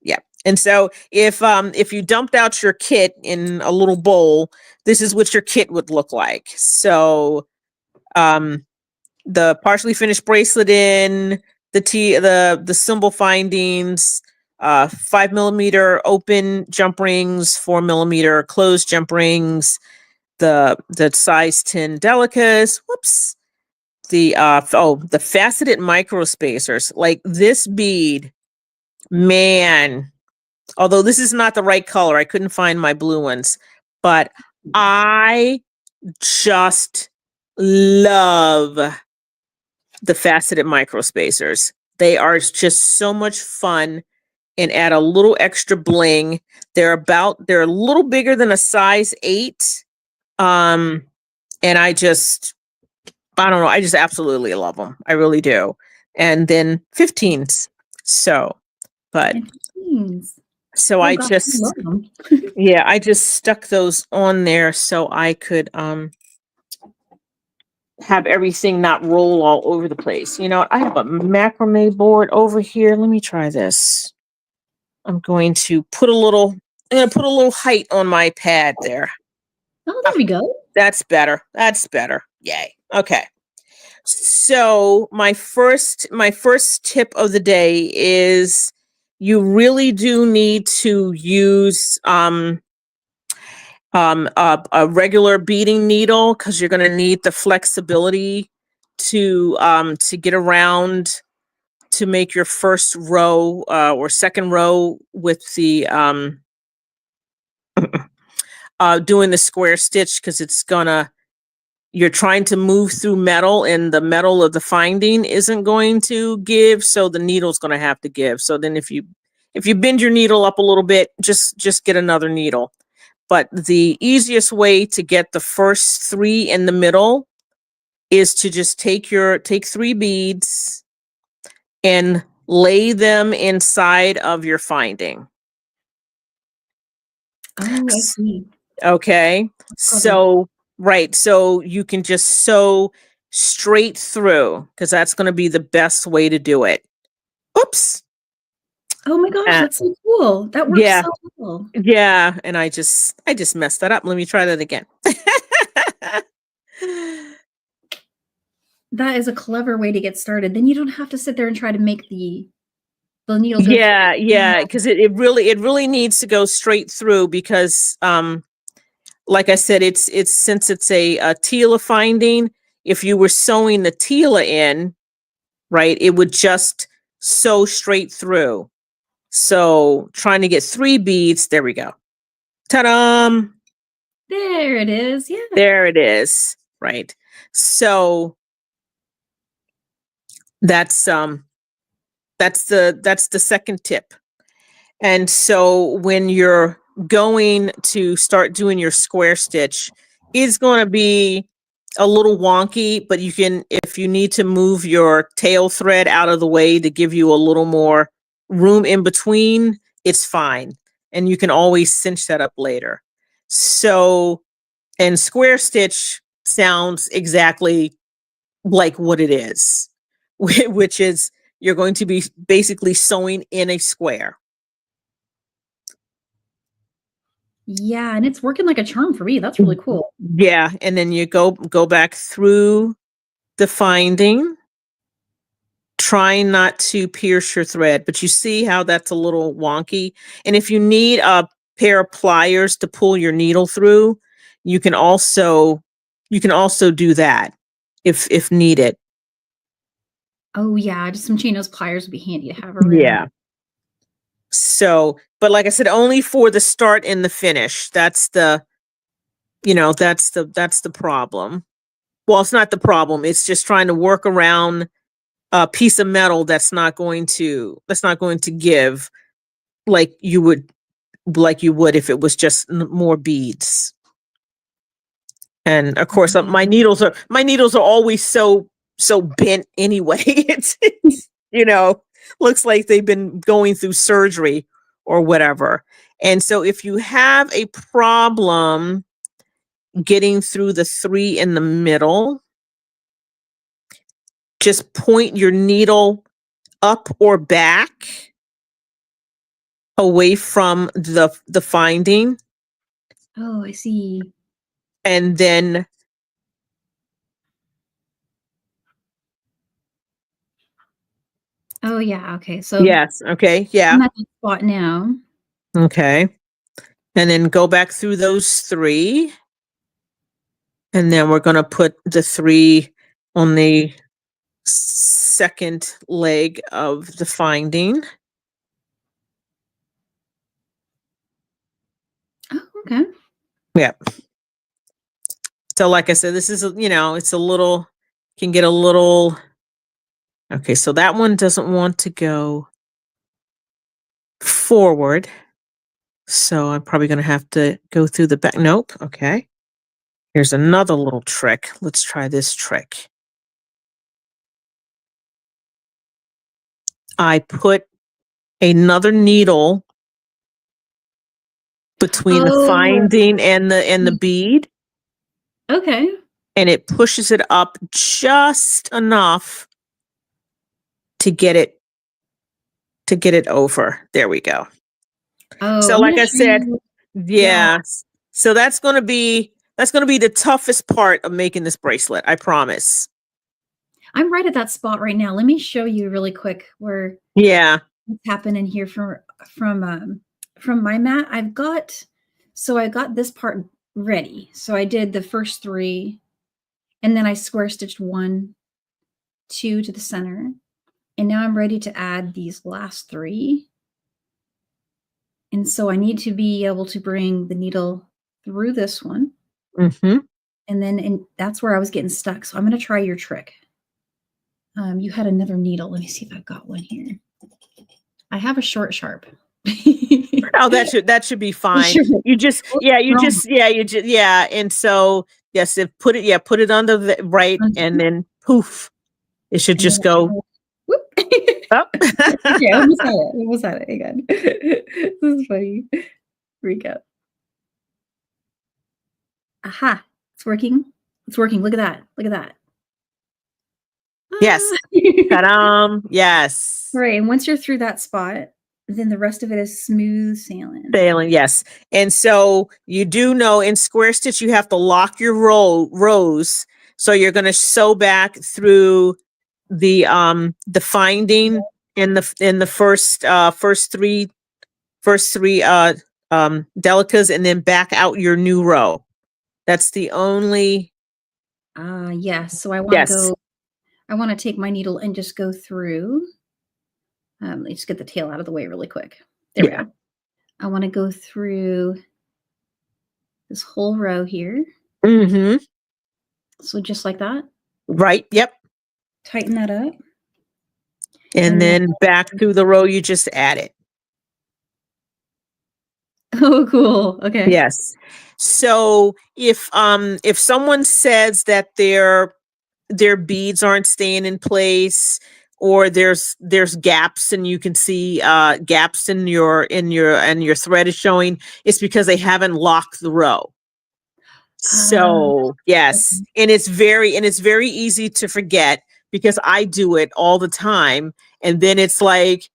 Speaker 1: yeah. And so if you dumped out your kit in a little bowl, this is what your kit would look like. So the partially finished bracelet in, the cymbal findings, 5mm open jump rings, 4mm closed jump rings, the size 10 delicas, the faceted micro spacers. Like this bead, man, although this is not the right color, I couldn't find my blue ones, but I just love the faceted micro spacers. They are just so much fun and add a little extra bling. They're a little bigger than a size 8. And I don't know, I just absolutely love them. I really do. And then 15s. So, but
Speaker 2: 15s.
Speaker 1: So I just yeah, I just stuck those on there so I could have everything not roll all over the place. I have a macrame board over here. Let me try this. I'm going to put a little height on my pad there.
Speaker 2: Oh, there we go.
Speaker 1: That's better. Yay. Okay. So my first tip of the day is you really do need to use a regular beading needle, because you're going to need the flexibility to get around to make your first row or second row with the doing the square stitch, because you're trying to move through metal, and the metal of the finding isn't going to give, so the needle's going to have to give. So then if you bend your needle up a little bit, just get another needle. But the easiest way to get the first 3 in the middle is to just take 3 beads and lay them inside of your finding.
Speaker 2: Oh, I see.
Speaker 1: Okay.
Speaker 2: Clever.
Speaker 1: So, right. So you can just sew straight through, because that's going to be the best way to do it. Oops.
Speaker 2: Oh my gosh, that's so cool. That works
Speaker 1: Yeah.
Speaker 2: so well.
Speaker 1: Yeah. And I just messed that up. Let me try that again.
Speaker 2: That is a clever way to get started. Then you don't have to sit there and try to make the needle go through.
Speaker 1: Yeah. Yeah. Because it really needs to go straight through, because like I said, it's since it's a Tila finding, if you were sewing the Tila in, right, it would just sew straight through. So trying to get 3 beads, there we go. Ta-da!
Speaker 2: There it is. Yeah.
Speaker 1: There it is. Right. So that's the second tip. And so when you're going to start doing your square stitch, it's going to be a little wonky, but you can, if you need to move your tail thread out of the way to give you a little more room in between, it's fine. And you can always cinch that up later. So, and square stitch sounds exactly like what it is, which is you're going to be basically sewing in a square.
Speaker 2: Yeah, and it's working like a charm for me. That's really cool.
Speaker 1: Yeah, and then you go back through the finding, trying not to pierce your thread, but you see how that's a little wonky. And if you need a pair of pliers to pull your needle through, you can also do that if needed.
Speaker 2: Oh yeah, just some Chino's pliers would be handy to have around.
Speaker 1: Yeah. So, but like I said, only for the start and the finish. That's the problem. Well, it's not the problem. It's just trying to work around a piece of metal that's not going to give like you would if it was just more beads. And of course, my needles are always so bent anyway. It's looks like they've been going through surgery or whatever. And so if you have a problem getting through the 3 in the middle, just point your needle up or back away from the finding,
Speaker 2: Oh, I see.
Speaker 1: and then
Speaker 2: Oh yeah, okay. So
Speaker 1: yes, okay, yeah,
Speaker 2: I'm at the spot now.
Speaker 1: okay, and then go back through those 3, and then we're going to put the 3 on the second leg of the finding.
Speaker 2: Oh, okay.
Speaker 1: Yeah. So like I said, this is it's a little, can get a little. Okay, so that one doesn't want to go forward. So I'm probably going to have to go through the back. Nope. Okay. Here's another little trick. Let's try this trick. I put another needle between the finding and the bead,
Speaker 2: Okay.
Speaker 1: and it pushes it up just enough to get it over. There we go.
Speaker 2: Oh,
Speaker 1: So
Speaker 2: I'm
Speaker 1: like
Speaker 2: gonna
Speaker 1: I
Speaker 2: show
Speaker 1: said,
Speaker 2: you.
Speaker 1: yeah. So that's going to be the toughest part of making this bracelet, I promise.
Speaker 2: I'm right at that spot right now. Let me show you really quick where
Speaker 1: Yeah.
Speaker 2: what's happening here from my mat. I got this part ready. So I did the first 3 and then I square stitched 1, 2 to the center. And now I'm ready to add these last 3. And so I need to be able to bring the needle through this one.
Speaker 1: Mm-hmm.
Speaker 2: And that's where I was getting stuck. So I'm going to try your trick. You had another needle. Let me see if I've got one here. I have a short sharp.
Speaker 1: Oh, that should be fine.
Speaker 2: Sure.
Speaker 1: You just and so yes, put it on the right, and then poof, it should
Speaker 2: And
Speaker 1: just
Speaker 2: then
Speaker 1: go
Speaker 2: whoop.
Speaker 1: up.
Speaker 2: Okay, almost had it again. This is funny. Recap. Aha! It's working. It's working. Look at that. Look at that.
Speaker 1: Yes. Ta-dam. Yes.
Speaker 2: Right. And once you're through that spot, then the rest of it is smooth sailing.
Speaker 1: Sailing, yes. And so you do know in square stitch you have to lock your rows. So you're going to sew back through the finding in the first three delicas, and then back out your new row. That's the only.
Speaker 2: Yes. So I want to
Speaker 1: Yes.
Speaker 2: go. I want to take my needle and just go through. Let me just get the tail out of the way really quick. There we go. I want to go through this whole row here.
Speaker 1: Mm-hmm.
Speaker 2: So just like that.
Speaker 1: Right. Yep.
Speaker 2: Tighten that up.
Speaker 1: And then back through the row you just added.
Speaker 2: Oh, cool. Okay.
Speaker 1: Yes. So if someone says that their beads aren't staying in place, or there's gaps and you can see gaps in your thread is showing, it's because they haven't locked the row. So yes, and it's very easy to forget, because I do it all the time, and then it's like,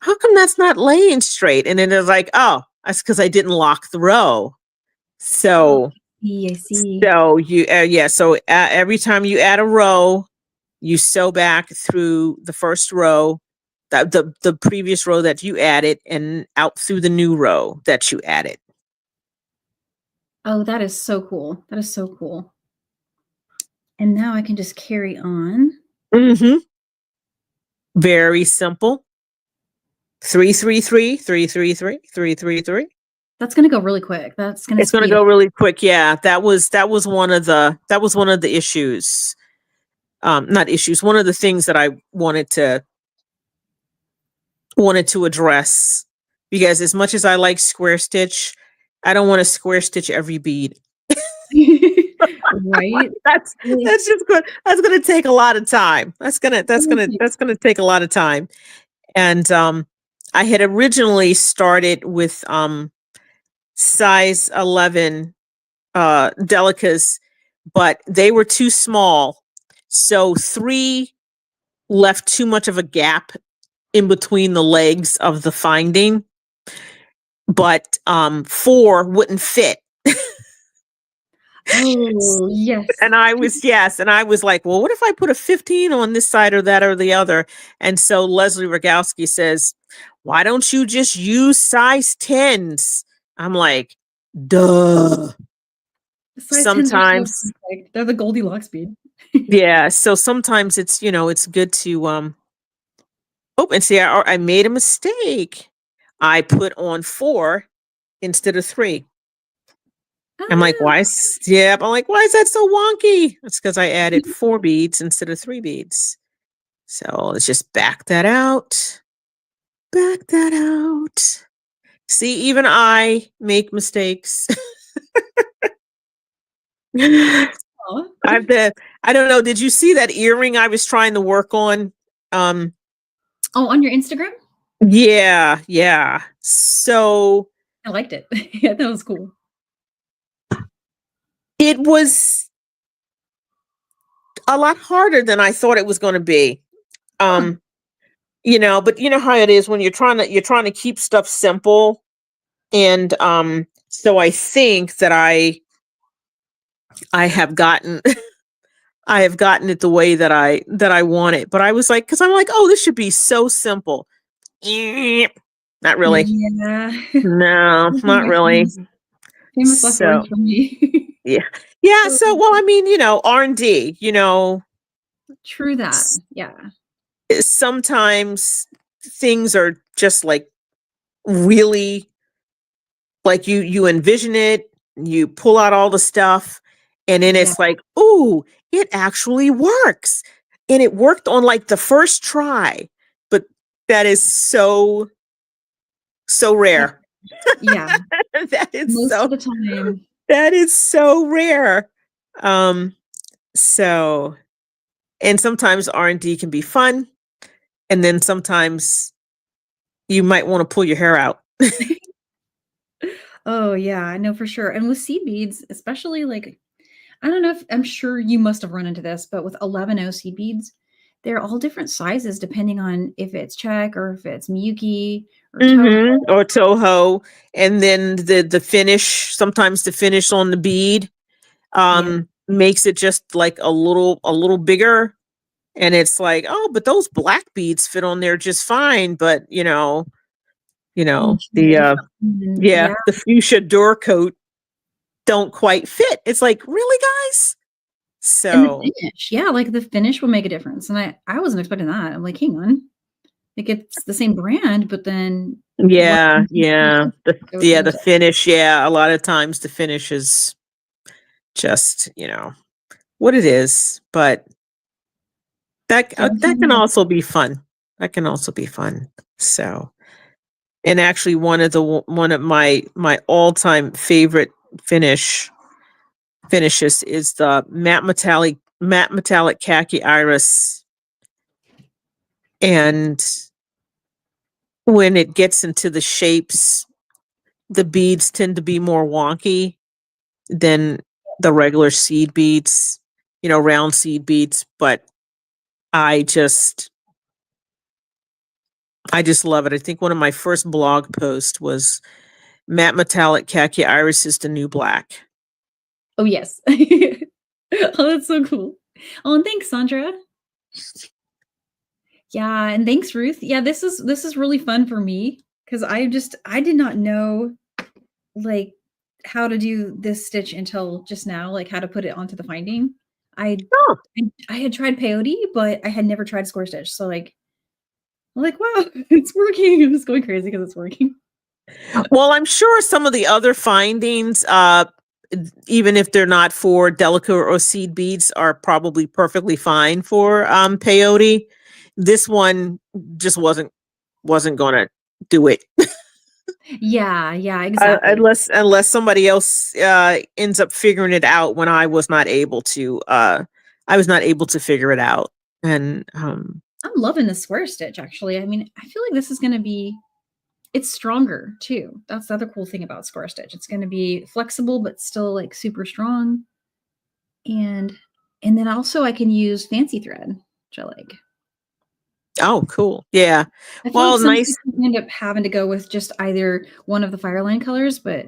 Speaker 1: how come that's not laying straight? And then it's like, oh, that's because I didn't lock the row. So
Speaker 2: I see.
Speaker 1: so you so every time you add a row, you sew back through the first row, the previous row that you added, and out through the new row that you added.
Speaker 2: Oh, that is so cool. That is so cool. And now I can just carry on.
Speaker 1: Mm-hmm. Very simple. 3 3 3 3 3 3 3 3 3.
Speaker 2: That's going to go really quick. It's going
Speaker 1: to go really quick. Yeah, that was one of the issues. Not issues. One of the things that I wanted to address, because as much as I like square stitch, I don't want to square stitch every bead.
Speaker 2: Right.
Speaker 1: That's just good. That's going to take a lot of time. That's going to take a lot of time. And I had originally started with size 11 delicas, but they were too small. So 3 left too much of a gap in between the legs of the finding, but 4 wouldn't fit.
Speaker 2: Oh, yes.
Speaker 1: And I was like, well, what if I put a 15 on this side or that or the other? And so Leslie Rogowski says, why don't you just use size 10s? I'm like, duh. Sometimes
Speaker 2: they're the Goldilocks bead.
Speaker 1: yeah, so sometimes it's, it's good to oh, and see, I made a mistake. I put on 4 instead of 3. I'm like, why is that so wonky? It's because I added 4 beads instead of 3 beads. So let's just back that out. Back that out. See, even I make mistakes. I don't know. Did you see that earring I was trying to work on?
Speaker 2: Oh, on your Instagram?
Speaker 1: Yeah. So
Speaker 2: I liked it. Yeah, that was cool.
Speaker 1: it was a lot harder than I thought it was going to be. But you know how it is when you're trying to keep stuff simple. And so I think that I have gotten I have gotten it the way that I want it. But I was like, because I'm like, oh, this should be so simple. Not really.
Speaker 2: Yeah.
Speaker 1: No,
Speaker 2: Those are
Speaker 1: not
Speaker 2: my
Speaker 1: really.
Speaker 2: famous last words
Speaker 1: So
Speaker 2: from me.
Speaker 1: yeah. Yeah.
Speaker 2: So
Speaker 1: So well, I mean, R&D,
Speaker 2: true that. Yeah.
Speaker 1: sometimes things are just like really like you envision it, you pull out all the stuff, and then
Speaker 2: Yeah.
Speaker 1: it's like, ooh, it actually works. And it worked on like the first try. But that is so
Speaker 2: That
Speaker 1: rare.
Speaker 2: yeah.
Speaker 1: that is
Speaker 2: Most
Speaker 1: so
Speaker 2: of the time.
Speaker 1: that is so rare. Um so and sometimes R&D can be fun, and then sometimes you might want to pull your hair out.
Speaker 2: Oh, yeah, I know for sure. And with seed beads, especially like I don't know if I'm sure you must have run into this, but with 11O seed beads, they're all different sizes depending on if it's check or if it's Miyuki or Toho.
Speaker 1: Or Toho, and then the finish, sometimes the finish on the bead
Speaker 2: Yeah.
Speaker 1: makes it just like a little bigger, and it's like, oh, but those black beads fit on there just fine, but
Speaker 2: And
Speaker 1: the
Speaker 2: different and
Speaker 1: yeah,
Speaker 2: yeah,
Speaker 1: the fuchsia door coat don't quite fit. It's like, really, guys?
Speaker 2: and the
Speaker 1: So
Speaker 2: finish. Yeah, like the finish will make a difference. And I wasn't expecting that. I'm like, hang on. Like it's the same brand, but then what
Speaker 1: yeah, yeah, the
Speaker 2: into
Speaker 1: finish, yeah, a lot of times the finish is just, what it is, but that can
Speaker 2: definitely
Speaker 1: also be fun. That can also be fun. So, and actually one of my all-time favorite finishes is the matte metallic khaki iris. And when it gets into the shapes, the beads tend to be more wonky than the regular seed beads, round seed beads, but I just I just love it. I think one of my first blog posts was matte metallic khaki iris is the new black.
Speaker 2: Oh, yes. Oh, that's so cool. Oh, and thanks, Sandra. Yeah, and thanks, Ruth. Yeah, this is really fun for me because I did not know like how to do this stitch until just now, like how to put it onto the finding. I
Speaker 1: Oh,
Speaker 2: I had tried peyote, but I had never tried score stitch. So I'm like, wow, it's working. I'm just going crazy because it's working.
Speaker 1: well, I'm sure some of the other findings, even if they're not for delica or seed beads, are probably perfectly fine for peyote. This one just wasn't gonna do it.
Speaker 2: Yeah, yeah, exactly.
Speaker 1: Unless somebody else ends up figuring it out when I was not able to. I was not able to figure it out, and
Speaker 2: I'm loving the square stitch actually. I mean, I feel like this is going to be it's stronger too. That's the other cool thing about square stitch. It's going to be flexible but still like super strong. And and then also I can use fancy thread, which I like.
Speaker 1: oh, cool, yeah.
Speaker 2: I feel like
Speaker 1: Well,
Speaker 2: some
Speaker 1: nice.
Speaker 2: people end up having to go with just either one of the fireline colors, but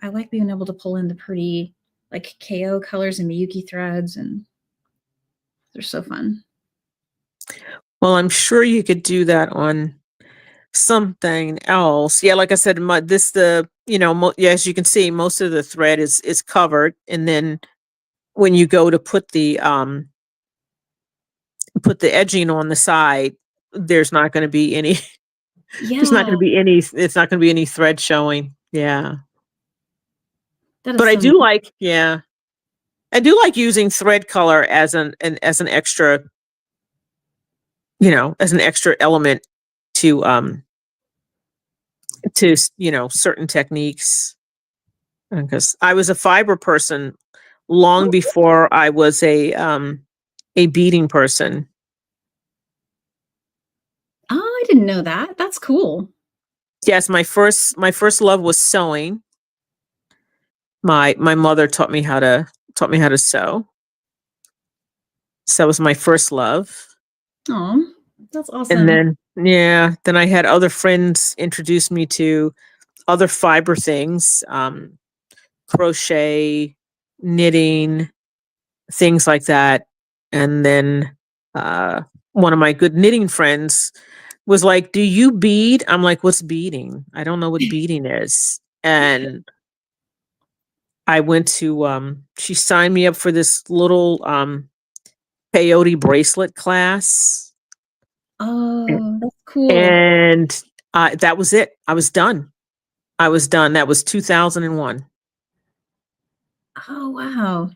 Speaker 2: I like being able to pull in the pretty like KO colors and Miyuki threads, and they're so fun.
Speaker 1: Well, I'm sure you could do that on something else. Yeah, like I said, yeah, as you can see, most of the thread is covered, and then when you go to put the edging on the side, there's not going to be any. There's not
Speaker 2: Yeah,
Speaker 1: going to be any. It's not going to be any thread showing. Yeah,
Speaker 2: that
Speaker 1: but
Speaker 2: is
Speaker 1: I
Speaker 2: so
Speaker 1: do
Speaker 2: neat.
Speaker 1: like. Yeah, I do like using thread color as an extra. As an extra element to certain techniques. Because I was a fiber person long
Speaker 2: Oh,
Speaker 1: before I was a beading person.
Speaker 2: oh, I didn't know that. That's cool.
Speaker 1: Yes, my first love was sewing. My mother taught me how to sew. So that was my first love.
Speaker 2: Oh, that's
Speaker 1: And
Speaker 2: awesome.
Speaker 1: then I had other friends introduce me to other fiber things, crochet, knitting, things like that. And then one of my good knitting friends was like, "Do you bead?" I'm like, "What's beading? I don't know what beading is." And I went to she signed me up for this little peyote bracelet class.
Speaker 2: Oh, that's cool.
Speaker 1: And that was it. I was done. I was done. That was 2001.
Speaker 2: Oh, wow.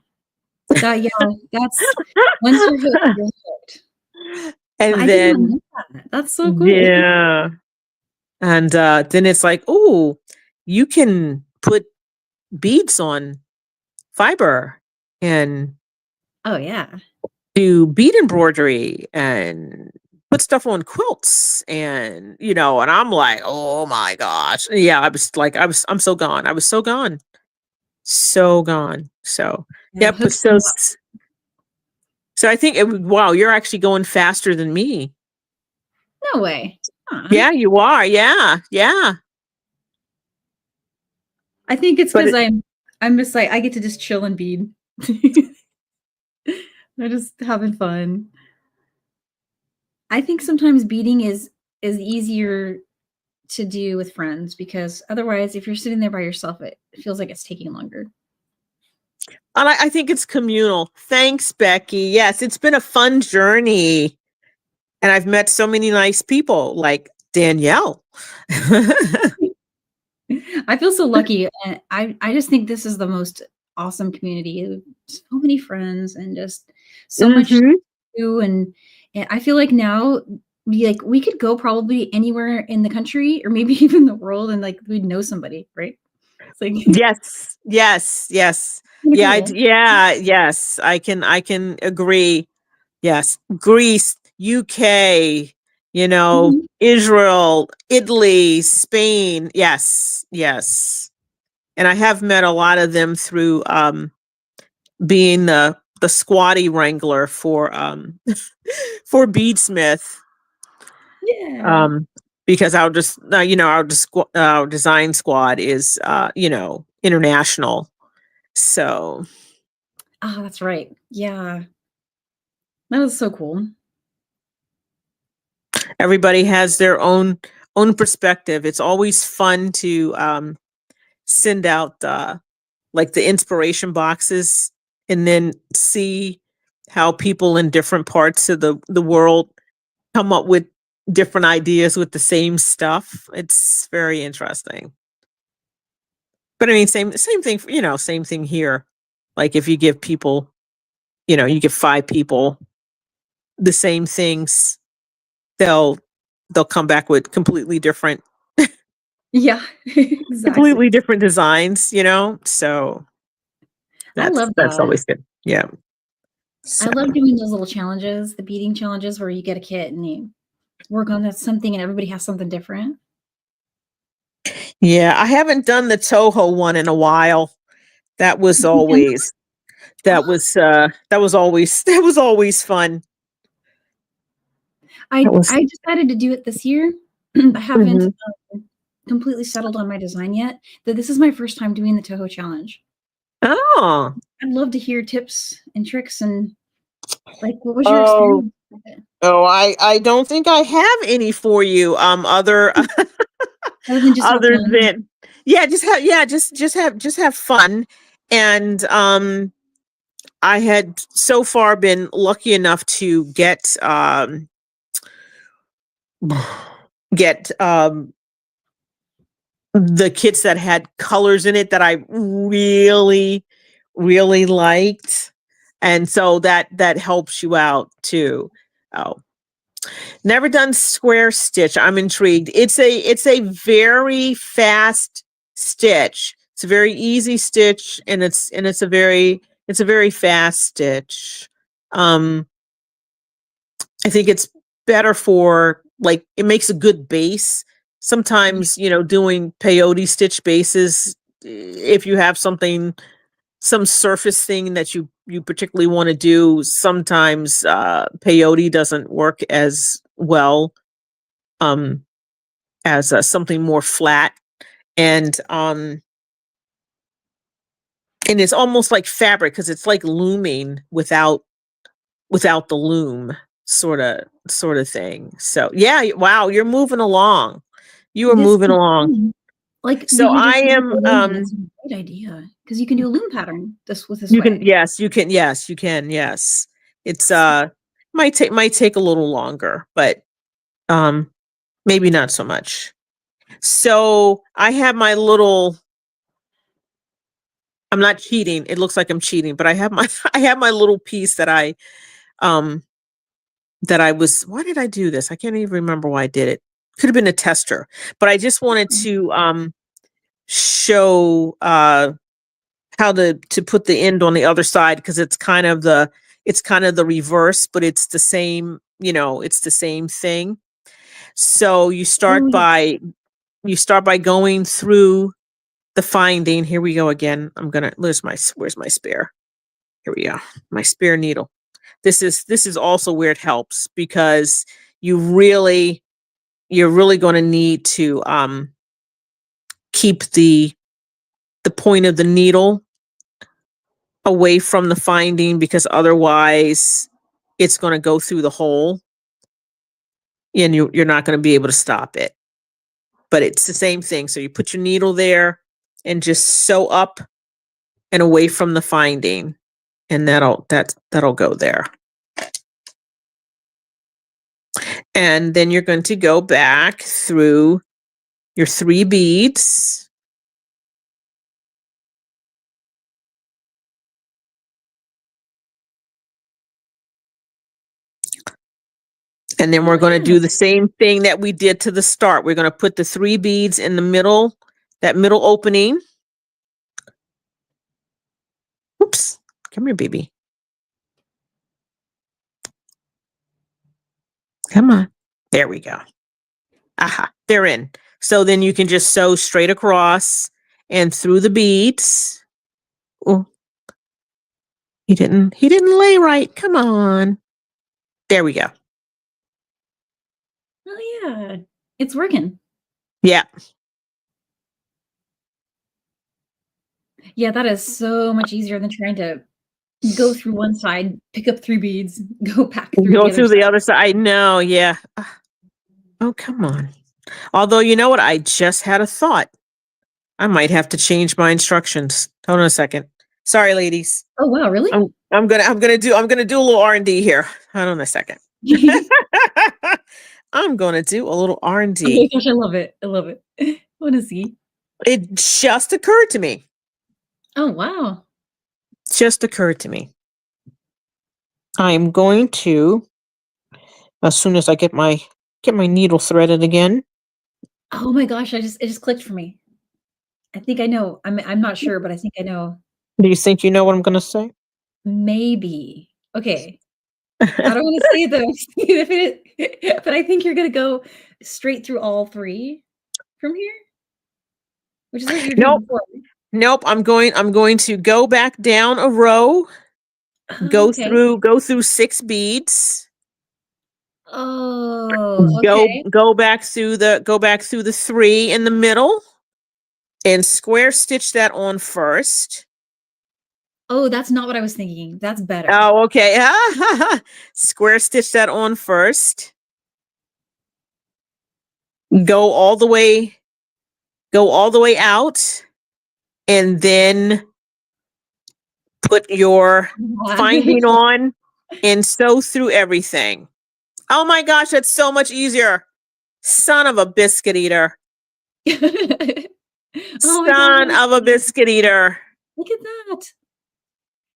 Speaker 2: That yeah, that's once you're hooked, you're hooked. But
Speaker 1: And
Speaker 2: I did not
Speaker 1: then,
Speaker 2: know that. That's so cool.
Speaker 1: yeah. And then it's like, oh, you can put beads on fiber and
Speaker 2: Oh, yeah.
Speaker 1: do bead embroidery and put stuff on quilts. And, and I'm like, oh my gosh. Yeah, I'm so gone. I was so gone. So gone. So,
Speaker 2: Yeah,
Speaker 1: yep.
Speaker 2: hooks unlocked.
Speaker 1: So I think wow, you're actually going faster than me.
Speaker 2: No way. Aw.
Speaker 1: Yeah, you are. Yeah, yeah.
Speaker 2: I think it's
Speaker 1: But
Speaker 2: 'cause I'm just like, I get to just chill and bead. They're just having fun. I think sometimes beading is easier to do with friends because otherwise, if you're sitting there by yourself, it feels like it's taking longer.
Speaker 1: and I think it's communal. Thanks, Becky. Yes, it's been a fun journey, and I've met so many nice people like Danielle.
Speaker 2: I feel so lucky, and I just think this is the most awesome community. So many friends and just so much to
Speaker 1: Hmm.
Speaker 2: do, and I feel like now we could go probably anywhere in the country or maybe even the world, and like we'd know somebody, right? It's like
Speaker 1: Yes, yes, yes.
Speaker 2: kinda
Speaker 1: Yeah,
Speaker 2: cool.
Speaker 1: yeah, yes. I can agree. Yes, Greece, UK,
Speaker 2: Mhm.
Speaker 1: Israel, Italy, Spain. Yes, yes. And I have met a lot of them through being the squatty wrangler for for Beadsmith.
Speaker 2: Yeah.
Speaker 1: Um because our design squad is international. So
Speaker 2: Oh, that's right. Yeah. That was so cool.
Speaker 1: everybody has their own perspective. It's always fun to send out like the inspiration boxes and then see how people in different parts of the world come up with different ideas with the same stuff. It's very interesting. But I mean, same thing, same thing here. Like if you give people, you give five people the same things, they'll they'll come back with
Speaker 2: Yeah. Exactly.
Speaker 1: completely different designs, So
Speaker 2: I
Speaker 1: that's
Speaker 2: love
Speaker 1: that's
Speaker 2: that.
Speaker 1: always good. Yeah.
Speaker 2: I
Speaker 1: So
Speaker 2: love doing those little challenges, the beading challenges where you get a kit and you work on that something and everybody has something different.
Speaker 1: yeah, I haven't done the Toho one in a while. That was
Speaker 2: Yeah.
Speaker 1: always that was always fun. That was
Speaker 2: I decided to do it this year. I haven't
Speaker 1: mhm.
Speaker 2: completely settled on my design yet. But this is my first time doing the Toho challenge.
Speaker 1: Oh.
Speaker 2: I'd love to hear tips and tricks and like what was your
Speaker 1: Oh,
Speaker 2: experience with it?
Speaker 1: oh, I don't think I have any for you. Other
Speaker 2: Other than just have
Speaker 1: other
Speaker 2: fun.
Speaker 1: than just have fun. And I had so far been lucky enough to get the kits that had colors in it that I really, really liked. And so that helps you out too. Oh, never done square stitch. I'm intrigued. It's a very fast stitch. It's a very easy stitch, and it's a very fast stitch. Um, I think it's better for like it makes a good base. Sometimes, doing peyote stitch bases, if you have some surface thing that you particularly want to do, sometimes peyote doesn't work as well um as something more flat. And And it's almost like fabric because it's like looming without the loom sort of thing. So yeah, wow, you're moving along. You are
Speaker 2: This
Speaker 1: moving
Speaker 2: is
Speaker 1: along.
Speaker 2: fun. Like
Speaker 1: So
Speaker 2: when you
Speaker 1: I
Speaker 2: just said the
Speaker 1: am
Speaker 2: loom, that's a great idea because you can do a loom pattern with this
Speaker 1: you can
Speaker 2: way.
Speaker 1: yes, you can yes, you can yes. It's might take a little longer, but um maybe not so much. So I have my little I'm not cheating. It looks like I'm cheating, but I have my I have my little piece um that I was why did I do this? I can't even remember why I did it. Could have been a tester, but I just wanted
Speaker 2: Oh,
Speaker 1: to show how to put the end on the other side because it's kind of the reverse, but it's the same, it's the same thing. So
Speaker 2: oh yeah.
Speaker 1: you start by going through the finding. Here we go again. Where's my spare? Here we go. My spare needle. This is also where it helps because you're really going to need to keep the point of the needle away from the finding because otherwise it's going to go through the hole and you're not going to be able to stop it. But it's the same thing. So you put your needle there and just sew up and away from the finding, and that'll go there. And then you're going to go back through your 3 beads. And then
Speaker 2: Oh
Speaker 1: we're going to
Speaker 2: yeah.
Speaker 1: do the same thing that we did to the start. We're going to put the 3 beads in the middle, that middle opening. Oops. Come here, baby. Come on. There we go. Aha, they're in. So then you can just sew straight across and through the beads. Oh, he didn't lay right. Come on. There we go.
Speaker 2: Oh yeah. It's working.
Speaker 1: Yeah.
Speaker 2: Yeah, that is so much easier than trying to go through one side, pick up 3 beads, go back through
Speaker 1: Go
Speaker 2: the other
Speaker 1: through the
Speaker 2: side.
Speaker 1: other side. No, yeah. Oh, come on. Although, you know what? I just had a thought. I might have to change my instructions. Hold on a second. Sorry, ladies.
Speaker 2: Oh wow, really?
Speaker 1: I'm gonna do a little R&D here. Hold on a second. I'm gonna do a little
Speaker 2: Oh
Speaker 1: R&D.
Speaker 2: my gosh, I love it. I love it. I wanna see.
Speaker 1: It just occurred to me.
Speaker 2: Oh wow.
Speaker 1: Just occurred to me. I'm going to, as soon as I get my needle threaded again.
Speaker 2: Oh my gosh, it just clicked for me. I think I know. I'm not sure, but I think I know.
Speaker 1: Do you think you know what I'm gonna say?
Speaker 2: Maybe. Okay. I don't wanna say it though, if it but I think you're gonna go straight through all 3 from here, which is what you were doing
Speaker 1: Nope.
Speaker 2: before.
Speaker 1: Nope. I'm going to go back down a row,
Speaker 2: Oh, okay.
Speaker 1: go through 6 beads,
Speaker 2: Oh, okay.
Speaker 1: go back through the 3 in the middle and square stitch that on first.
Speaker 2: Oh, that's not what I was thinking. That's better.
Speaker 1: Oh, okay. Square stitch that on first. Go all the way out and then put your finding on and sew through everything. Oh my gosh, that's so much easier. Son of a biscuit eater.
Speaker 2: Oh my gosh,
Speaker 1: Son of a biscuit eater.
Speaker 2: look at that.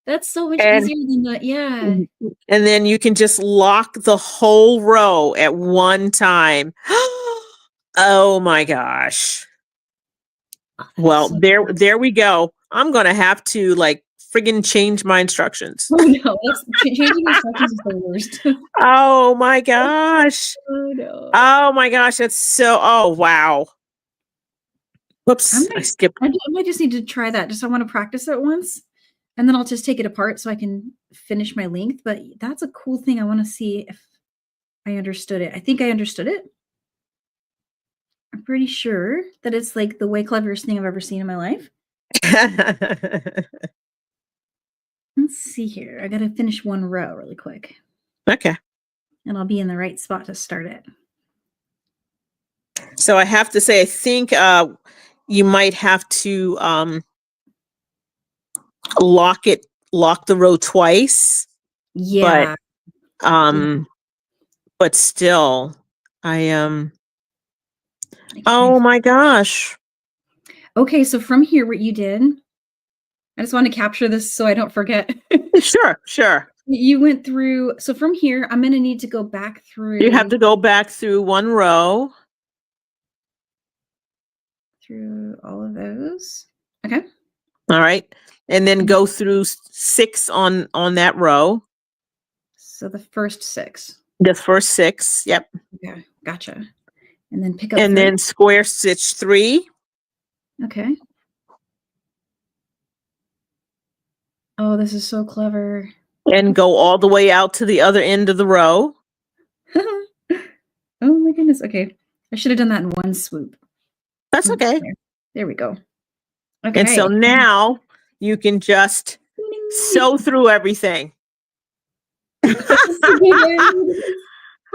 Speaker 2: That's so much
Speaker 1: And
Speaker 2: easier than the yeah.
Speaker 1: and then you can just lock the whole row at one time. Oh my gosh.
Speaker 2: Oh, that is
Speaker 1: Well,
Speaker 2: so
Speaker 1: there we go. I'm going to have to like friggin' change my instructions.
Speaker 2: Oh no, that's changing instructions is the worst.
Speaker 1: Oh my gosh.
Speaker 2: Oh no.
Speaker 1: Oh my gosh, that's so oh wow.
Speaker 2: I
Speaker 1: Whoops, I
Speaker 2: might
Speaker 1: skipped.
Speaker 2: I might just need to try that. Just I wanna practice it once, and then I'll just take it apart so I can finish my length, but that's a cool thing. I wanna see if I understood it. I think I understood it. I'm pretty sure that it's, like, the way cleverest thing I've ever seen in my life. Let's see here. I got to finish one row really quick.
Speaker 1: Okay.
Speaker 2: And I'll be in the right spot to start it.
Speaker 1: So I have to say, I think you might have to lock the row twice.
Speaker 2: Yeah.
Speaker 1: But still, oh my gosh.
Speaker 2: Okay, so from here, what you did, I just want to capture this so I don't forget.
Speaker 1: Sure.
Speaker 2: You went through, so from here, I'm going to need to go back through.
Speaker 1: You have to go back through one row.
Speaker 2: Through all of those. Okay.
Speaker 1: All right. And then go through 6 on that row.
Speaker 2: So the first 6.
Speaker 1: The first 6. Yep.
Speaker 2: Okay. Gotcha. And then pick up
Speaker 1: and
Speaker 2: 3.
Speaker 1: then square stitch 3.
Speaker 2: Okay. Oh, this is so clever.
Speaker 1: And go all the way out to the other end of the row.
Speaker 2: Oh my goodness. Okay. I should have done that in one swoop.
Speaker 1: That's okay.
Speaker 2: There we go. Okay.
Speaker 1: And so now you can just sew through everything.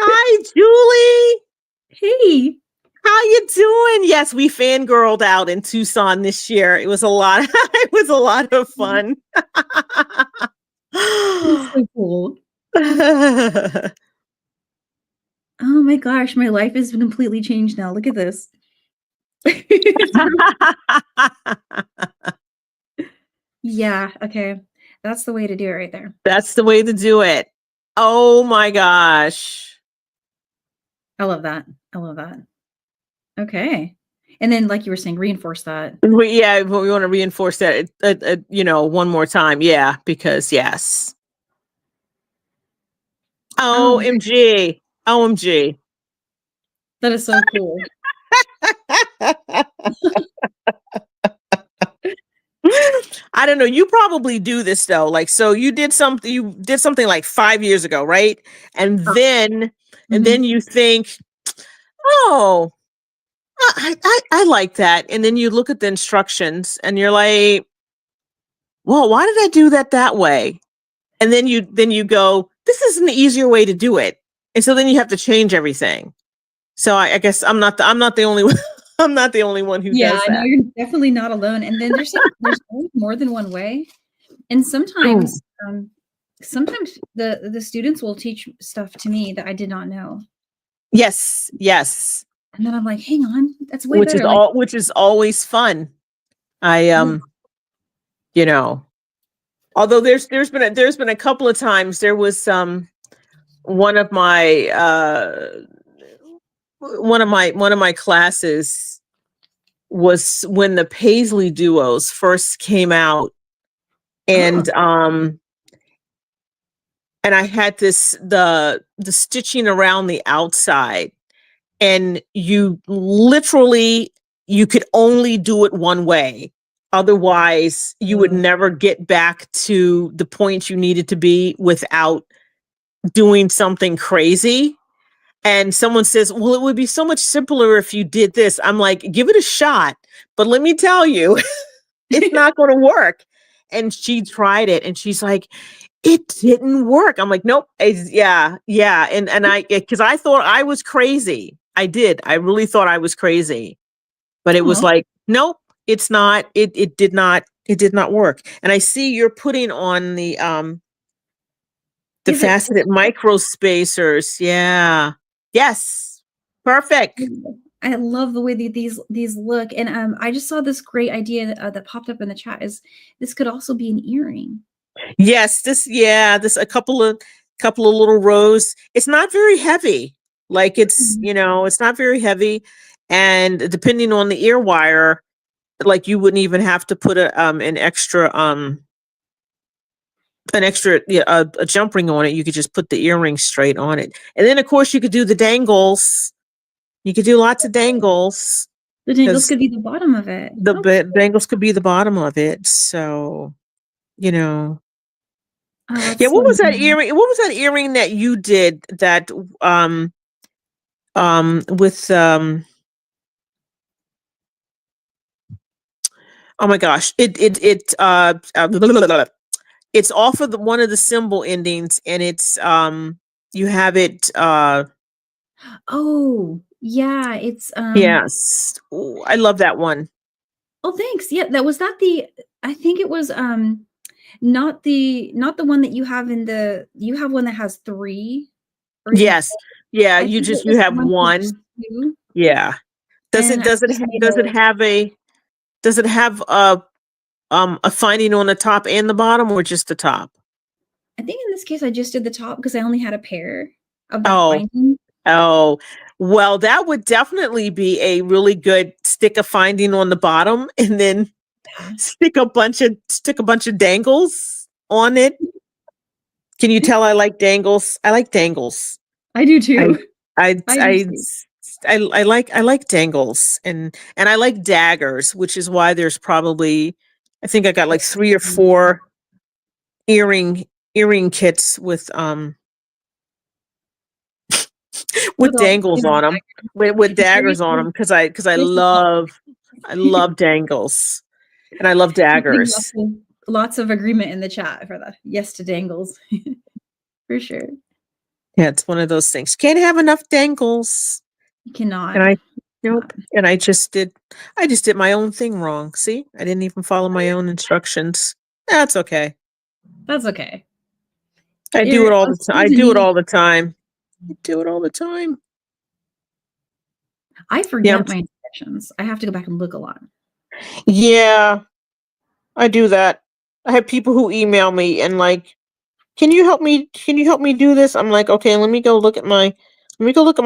Speaker 1: Hi, Julie.
Speaker 2: Hey.
Speaker 1: How you doing? Yes, we fangirled out in Tucson this year. It was a lot. It was a lot of fun.
Speaker 2: That's so cool. Oh my gosh, my life has been completely changed now. Look at this. Yeah, okay. That's the way to do it right there.
Speaker 1: That's the way to do it. Oh my gosh.
Speaker 2: I love that. I love that. Okay. And then, like you were saying, reinforce that.
Speaker 1: Yeah, but we want to reinforce that, one more time. Yeah, because yes. OMG. OMG.
Speaker 2: That is so cool.
Speaker 1: I don't know. You probably do this though. Like, so you did something like 5 years ago, right? And then you think, oh, I like that. And then you look at the instructions and you're like, well, why did I do that way? And then you go, this is an easier way to do it. And so then you have to change everything. So I guess I'm not the only one. I'm not the only one who does that.
Speaker 2: No, you're definitely not alone. And then there's always more than one way. And sometimes the students will teach stuff to me that I did not know.
Speaker 1: Yes.
Speaker 2: And then I'm like, hang on, that's way
Speaker 1: which
Speaker 2: better.
Speaker 1: Which is always fun. Although there's been a couple of times there was one of my classes was when the Paisley duos first came out, and I had the stitching around the outside, and you could only do it one way. Otherwise, you would never get back to the point you needed to be without doing something crazy. And someone says, well, it would be so much simpler if you did this. I'm like, give it a shot. But let me tell you, it's not going to work. And she tried it and she's like, it didn't work. I'm like, nope. Yeah. And because I thought I was crazy. I did. I really thought I was crazy. But it was like, nope, it's not. It did not work. And I see you're putting on the faceted micro spacers. Yeah. Yes. Perfect.
Speaker 2: I love the way that these look. And I just saw this great idea that popped up in the chat. Is this could also be an earring?
Speaker 1: Yes. This a couple of little rows. It's not very heavy. Like it's not very heavy. And depending on the ear wire, like you wouldn't even have to put an extra a jump ring on it. You could just put the earring straight on it. And then of course you could do the dangles. You could do lots of dangles.
Speaker 2: The dangles could be the bottom of it.
Speaker 1: Dangles could be the bottom of it. So, what was that earring? What was that earring that you did that with oh my gosh. it's off of one of the cymbal endings, and it's you have it
Speaker 2: Oh, yeah, it's,
Speaker 1: yes. Ooh, I love that one.
Speaker 2: oh, thanks. Yeah, that was that the I think it was, not the one that you have in the you have one that has 3 or even 4.
Speaker 1: Yes. Yeah,
Speaker 2: I think it
Speaker 1: you
Speaker 2: was the
Speaker 1: have
Speaker 2: one with just
Speaker 1: one.
Speaker 2: 2,
Speaker 1: Yeah.
Speaker 2: and I think I made a
Speaker 1: Does it have a finding on the top and the bottom, or just the top?
Speaker 2: I think in this case, I just did the top because I only had a pair of that
Speaker 1: Oh,
Speaker 2: finding.
Speaker 1: oh. Well, that would definitely be a really good stick a finding on the bottom, and then
Speaker 2: Yeah.
Speaker 1: stick a bunch of dangles on it. Can you tell I like dangles? I like dangles.
Speaker 2: I do
Speaker 1: I
Speaker 2: too.
Speaker 1: I
Speaker 2: I do
Speaker 1: I
Speaker 2: too.
Speaker 1: I like dangles, and I like daggers, which is why there's probably I think I got like 3 or 4 earring earring kits
Speaker 2: With
Speaker 1: with
Speaker 2: all
Speaker 1: dangles
Speaker 2: with
Speaker 1: on them, with
Speaker 2: There
Speaker 1: daggers on them, because I
Speaker 2: there's a lot.
Speaker 1: I love dangles, and I love
Speaker 2: I'm getting
Speaker 1: daggers.
Speaker 2: lots of agreement in the chat for the yes to dangles. For sure.
Speaker 1: Yeah, it's one of those things. Can't have enough dangles.
Speaker 2: You cannot.
Speaker 1: And I
Speaker 2: Cannot.
Speaker 1: nope. And I just did my own thing wrong. See? I didn't even follow my own instructions. That's okay.
Speaker 2: That's okay.
Speaker 1: I do
Speaker 2: There
Speaker 1: it all the time. I
Speaker 2: skills and
Speaker 1: do it
Speaker 2: needs.
Speaker 1: all the time. I do it all the time.
Speaker 2: I
Speaker 1: Yeah.
Speaker 2: forget my instructions. I have to go back and look a lot.
Speaker 1: Yeah, I do that. I have people who email me and like, can you help me do this? I'm like, okay, let me go look at my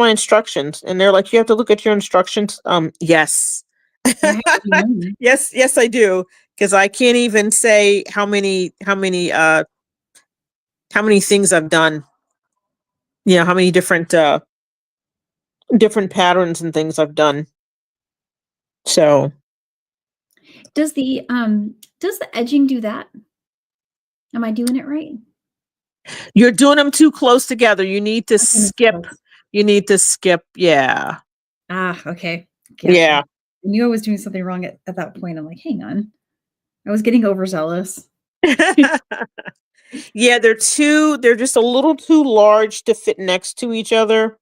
Speaker 1: instructions. And they're like, you have to look at your instructions. Yes.
Speaker 2: I have to remember.
Speaker 1: Yes, I do. Because I can't even say how many things I've done. You know, how many different patterns and things I've done. So
Speaker 2: Does the edging do that? Am I doing it right?
Speaker 1: you're doing them too close together.
Speaker 2: I'm doing it close.
Speaker 1: You need to skip. Yeah.
Speaker 2: Ah, okay. Gotcha.
Speaker 1: Yeah.
Speaker 2: I knew I was doing something wrong at that point. I'm like, hang on. I was getting overzealous.
Speaker 1: Yeah, they're just a little too large to fit next to each other.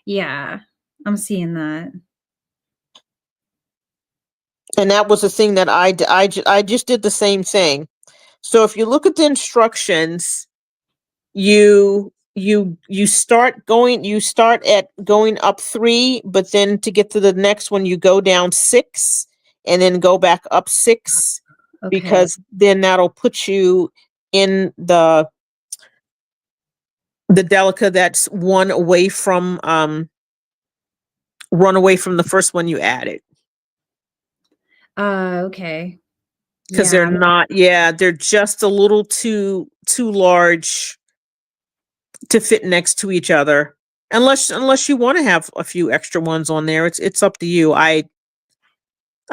Speaker 2: Yeah, I'm seeing that.
Speaker 1: And that was the thing that I just did the same thing. So if you look at the instructions, you start at going up 3, but then to get to the next one you go down 6 and then go back up 6,
Speaker 2: Okay.
Speaker 1: because then that'll put you in the delica that's one away from the first one you added.
Speaker 2: Okay.
Speaker 1: Because they're
Speaker 2: Yeah.
Speaker 1: not, yeah, they're just a little too large to fit next to each other. Unless you want to have a few extra ones on there, it's up to you. I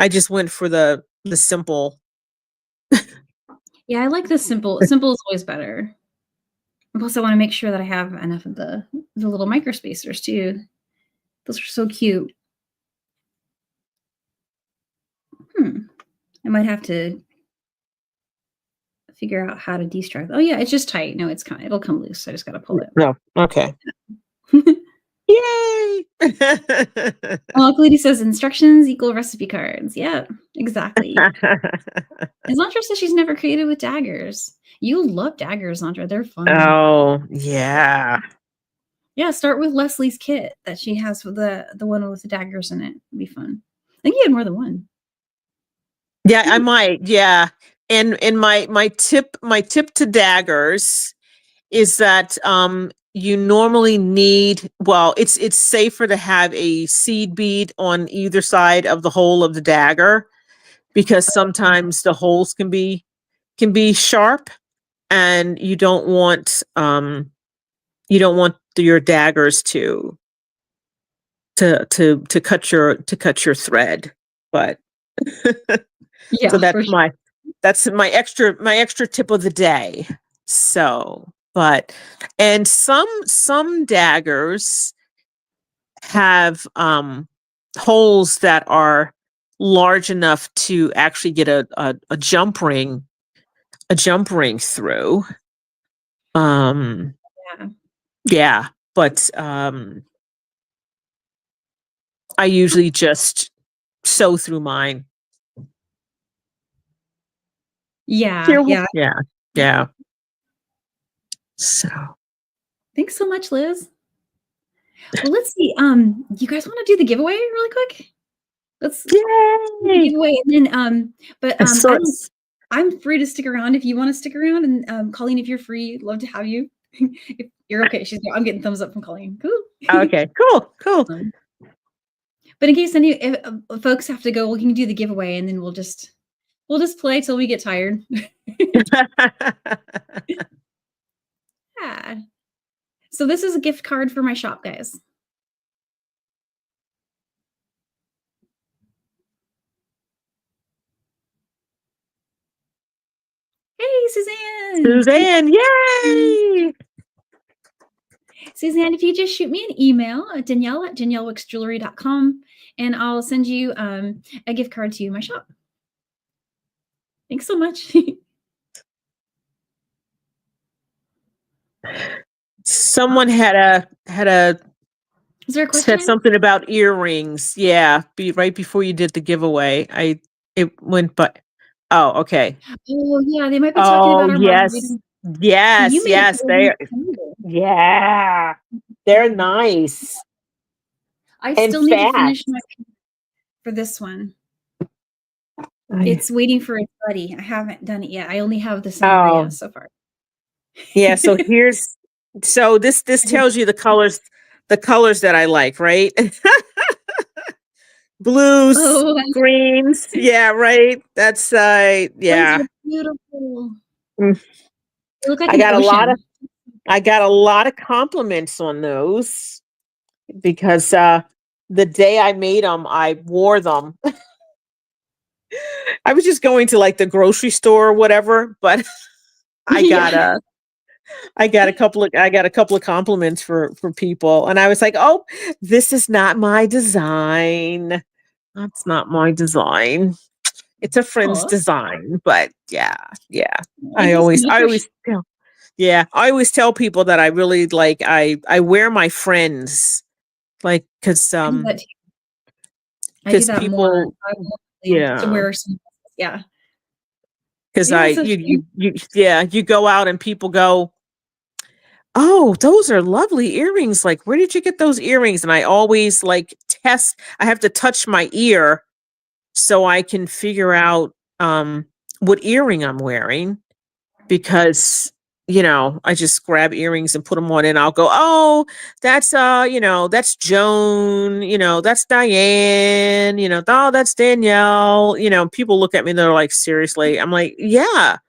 Speaker 1: just went for the simple.
Speaker 2: Yeah, I like the simple. Simple is always better. Plus, I want to make sure that I have enough of the little micro spacers too. Those are so cute. I might have to figure out how to destruct. Oh yeah, it's just tight. No, it'll come loose. I just gotta pull it.
Speaker 1: No, okay. Yay!
Speaker 2: Cleety says instructions equal recipe cards. Yeah, exactly. And Zandra says she's never created with daggers. You love daggers, Zandra. They're fun.
Speaker 1: Oh, yeah.
Speaker 2: Yeah, start with Leslie's kit that she has with the one with the daggers in it. It'd be fun. I think you had more than one.
Speaker 1: Yeah, I might. Yeah. And my tip to daggers is that you normally need, well, it's safer to have a seed bead on either side of the hole of the dagger, because sometimes the holes can be sharp, and you don't want your daggers to cut your thread. But so
Speaker 2: Yeah, for sure.
Speaker 1: that's my extra tip of the day. So, but and some daggers have holes that are large enough to actually get a jump ring a jump ring through.
Speaker 2: Yeah.
Speaker 1: Yeah, but I usually just sew through mine.
Speaker 2: Yeah.
Speaker 1: Yeah.
Speaker 2: Yeah.
Speaker 1: Yeah. Yeah. So
Speaker 2: Thanks so much, Liz. Well, let's see. You guys want to do the giveaway really quick? Let's do the
Speaker 1: yay!
Speaker 2: giveaway, and then
Speaker 1: So
Speaker 2: I'm free to stick around if you want to stick around, and Colleen, if you're free, love to have you. If you're okay, I'm getting thumbs up from Colleen. Cool.
Speaker 1: okay, cool.
Speaker 2: But in case any folks have to go, we can do the giveaway, and then we'll just play till we get tired. Yeah. So this is a gift card for my shop, guys. Hey, Suzanne.
Speaker 1: Suzanne, yay!
Speaker 2: Suzanne, if you just shoot me an email at Danielle@daniellewicksjewelry.com, and I'll send you a gift card to my shop. Thanks so much.
Speaker 1: Someone had a
Speaker 2: Is there a question?
Speaker 1: said something about earrings. Yeah, right before you did the giveaway. It went, but oh, okay.
Speaker 2: Oh yeah, they might be talking about our
Speaker 1: yes,
Speaker 2: margarita. You made
Speaker 1: they yeah, they're nice
Speaker 2: I
Speaker 1: and
Speaker 2: still need to
Speaker 1: fast.
Speaker 2: finish my for this one. It's waiting for its buddy. I haven't done it yet. I only have the sangria so far.
Speaker 1: Yeah, so this tells you the colors that I like, right? Blues, greens. Yeah, right. That's yeah.
Speaker 2: Those are beautiful.
Speaker 1: Mm.
Speaker 2: They look like
Speaker 1: I got a lot of compliments on those because the day I made them, I wore them. I was just going to like the grocery store or whatever, but I got a couple of compliments for people, and I was like, "Oh, this is not my design. That's not my design. It's a friend's design." But yeah. I always tell people that I really like. I wear my friends like because
Speaker 2: I do that
Speaker 1: people
Speaker 2: more. To wear some, yeah.
Speaker 1: Because you go out and people go, "Oh, those are lovely earrings. Like, where did you get those earrings?" And I always like test. I have to touch my ear so I can figure out what earring I'm wearing because I just grab earrings and put them on and I'll go, "Oh, that's that's Joan, that's Diane, oh, that's Danielle." People look at me and they're like, "Seriously?" I'm like, "Yeah."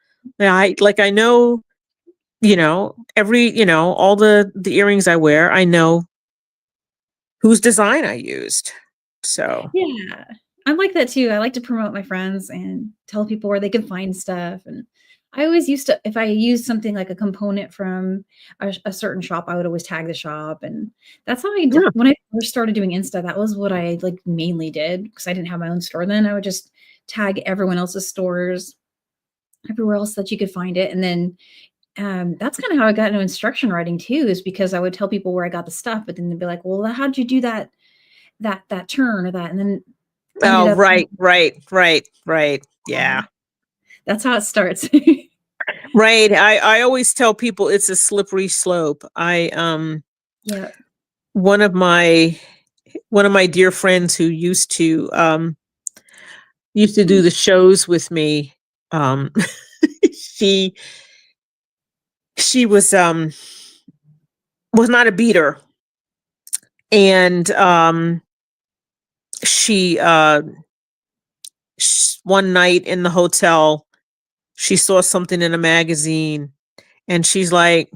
Speaker 1: I know, every, all the earrings I wear, I know whose design I used. So
Speaker 2: yeah, I'm like that too. I like to promote my friends and tell people where they can find stuff. And I always used to, if I use something like a component from a certain shop, I would always tag the shop. And that's how I did when I first started doing Insta. That was what I like mainly did because I didn't have my own store then. I would just tag everyone else's stores, everywhere else that you could find it. And then that's kind of how I got into instruction writing too, is because I would tell people where I got the stuff, but then they'd be like, "Well, how'd you do that turn or that?" And then
Speaker 1: right. Yeah.
Speaker 2: That's how it starts.
Speaker 1: Right. I always tell people it's a slippery slope.
Speaker 2: Yeah.
Speaker 1: One of my dear friends who used to do the shows with me, she was not a beater, and she one night in the hotel she saw something in a magazine and she's like,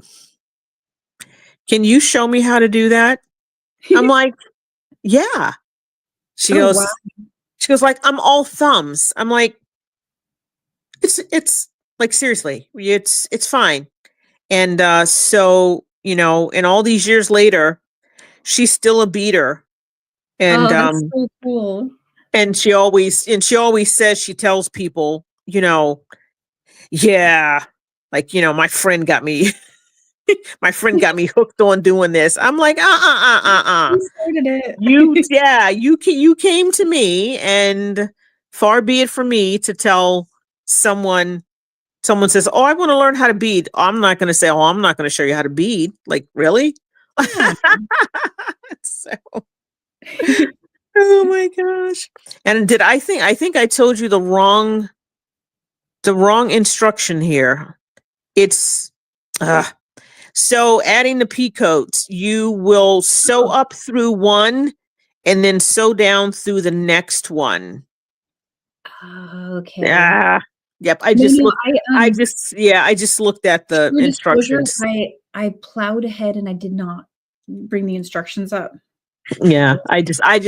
Speaker 1: "Can you show me how to do that?" I'm like, "Yeah." She goes,
Speaker 2: wow.
Speaker 1: like, "I'm all thumbs." I'm like, it's like, seriously, it's fine. And so, and all these years later, she's still a beater. And
Speaker 2: That's so cool.
Speaker 1: and she always says, she tells people, yeah, like, my friend got me, my friend got me hooked on doing this. I'm like,
Speaker 2: You started
Speaker 1: You,
Speaker 2: it.
Speaker 1: yeah, you came to me, and far be it from me to tell someone. Someone says, "Oh, I want to learn how to bead." I'm not going to say, "Oh, I'm not going to show you how to bead." Like, really?
Speaker 2: Yeah.
Speaker 1: So, oh my gosh! And I think I told you the wrong instruction here. It's uh, so adding the P coats, you will sew
Speaker 2: Oh,
Speaker 1: up through one and then sew down through the next one.
Speaker 2: okay.
Speaker 1: Ah, yep.
Speaker 2: No, no,
Speaker 1: I just looked at the
Speaker 2: full disclosure,
Speaker 1: instructions.
Speaker 2: I plowed ahead and I did not bring the instructions up.
Speaker 1: Yeah,
Speaker 2: I was
Speaker 1: I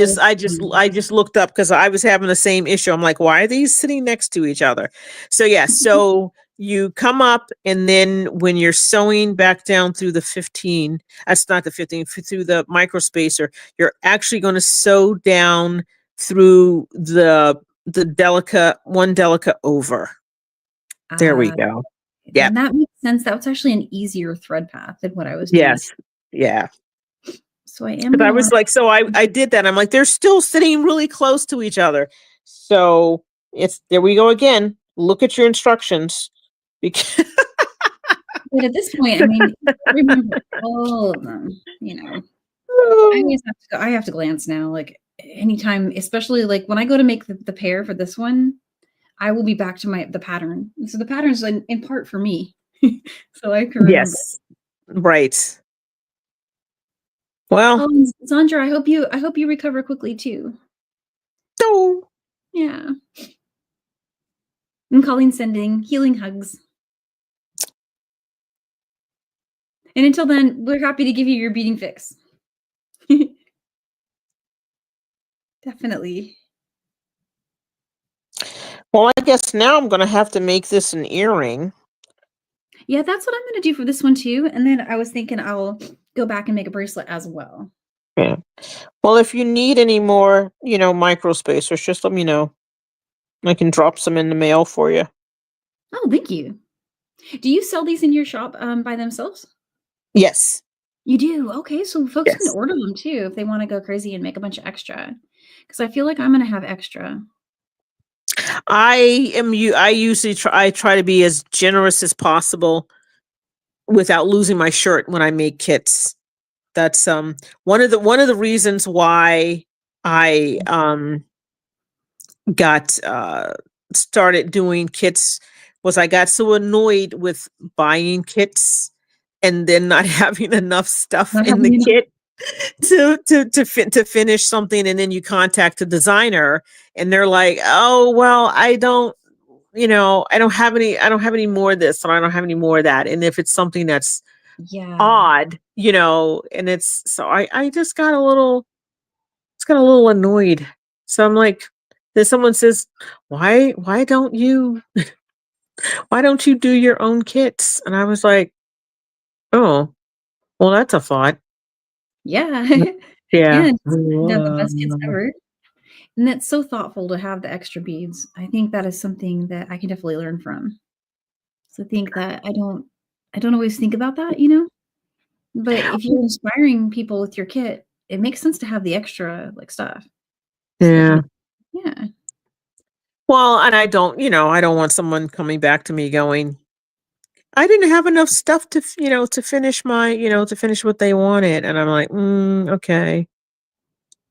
Speaker 1: just looked up because I was having the same issue. I'm like, why are these sitting next to each other? So yeah, so you come up, and then when you're sewing back down through the 15, that's not the 15, through the micro spacer, you're actually going to sew down through the delicate over. There we
Speaker 2: uh,
Speaker 1: go.
Speaker 2: then
Speaker 1: Yep.
Speaker 2: that makes sense. That was actually an easier thread path than what I was doing.
Speaker 1: Yes. Yeah.
Speaker 2: So I am
Speaker 1: Because I
Speaker 2: gonna wanna
Speaker 1: was like, so I did that. I'm like, they're still sitting really close to each other. So it's there we go again. Look at your instructions. Because
Speaker 2: but at this point, I mean, I remember all of them, I have to glance now, like, anytime, especially, like, when I go to make the pair for this one, I will be back to the pattern. So the pattern's in part for me. So I can remember.
Speaker 1: yes, right. Well,
Speaker 2: Oh, Sandra, I hope you recover quickly too.
Speaker 1: so
Speaker 2: Yeah. And Colleen sending healing hugs. And until then, we're happy to give you your beating fix. Definitely.
Speaker 1: well, I guess now I'm gonna have to make this an earring.
Speaker 2: Yeah, that's what I'm gonna do for this one too. And then I was thinking I'll go back and make a bracelet as well.
Speaker 1: Yeah. Well, if you need any more, micro spacers, just let me know. I can drop some in the mail for you.
Speaker 2: Oh, thank you. Do you sell these in your shop by themselves?
Speaker 1: Yes.
Speaker 2: You do? Okay, so folks can
Speaker 1: Yes.
Speaker 2: order them too if they wanna go crazy and make a bunch of extra. Because I feel like I'm gonna have extra.
Speaker 1: I usually try to be as generous as possible without losing my shirt when I make kits. That's one of the reasons why I got started doing kits was I got so annoyed with buying kits and then not having enough stuff
Speaker 2: Not
Speaker 1: in
Speaker 2: having
Speaker 1: the
Speaker 2: enough.
Speaker 1: kit to finish something, and then you contact a designer and they're like, "Oh, well, I don't have any more of this, and I don't have any more of that." And if it's something that's
Speaker 2: Yeah.
Speaker 1: odd, and it's so I just got a little annoyed. So I'm like, then someone says, why don't you do your own kits? And I was like, oh, well, that's a thought.
Speaker 2: Yeah.
Speaker 1: Yeah.
Speaker 2: Yeah, it's they're the best kits ever. And that's so thoughtful to have the extra beads. I think that is something that I can definitely learn from. So I think that I don't always think about that, you know? But if you're inspiring people with your kit, it makes sense to have the extra, like, stuff so they
Speaker 1: Yeah.
Speaker 2: can yeah.
Speaker 1: Well, and I don't want someone coming back to me going, I didn't have enough stuff to finish to finish what they wanted. And I'm like, okay.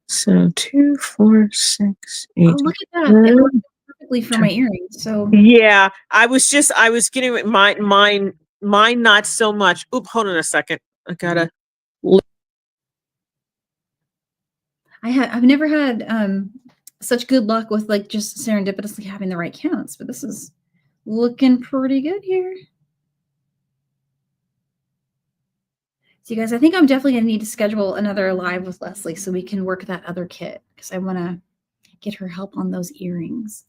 Speaker 1: So 2, 4, 6,
Speaker 2: Oh,
Speaker 1: 8.
Speaker 2: look at that. It worked perfectly for my earrings, so
Speaker 1: Yeah, I was getting mine not so much. Oop, hold on a second. I gotta
Speaker 2: I've never had, such good luck with, like, just serendipitously having the right counts, but this is looking pretty good here. So, you guys, I think I'm definitely gonna need to schedule another live with Leslie so we can work that other kit because I wanna get her help on those earrings.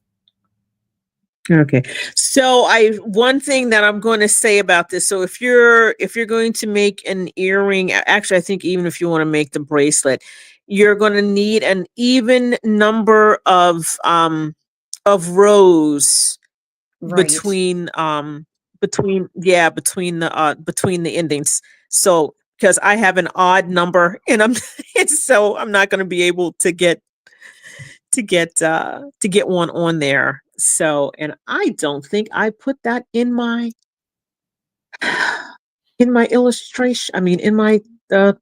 Speaker 1: Okay. So one thing that I'm going to say about this. So if you're going to make an earring, actually I think even if you want to make the bracelet, you're going to need an even number of rows
Speaker 2: Right.
Speaker 1: between the endings. So because I have an odd number and I'm it's so I'm not going to be able to get one on there. So, and I don't think I put that in my illustration. I mean, in my
Speaker 2: But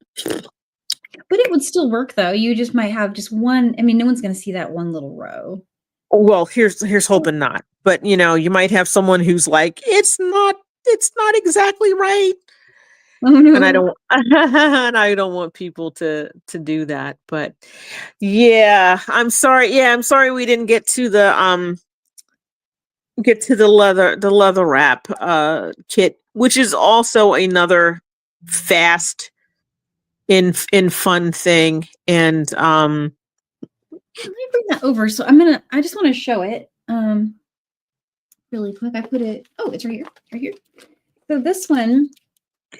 Speaker 2: it would still work though. You just might have just one. I mean, no one's going to see that one little row.
Speaker 1: well, here's hoping not. But you might have someone who's like, it's not exactly right.
Speaker 2: Oh
Speaker 1: And I
Speaker 2: no.
Speaker 1: don't and I don't want people to do that. But yeah, I'm sorry. Yeah, I'm sorry we didn't get to the leather wrap kit, which is also another fast in fun thing. And
Speaker 2: Let me bring that over. So I just want to show it really quick. I put it, oh, it's right here. Right here. So this one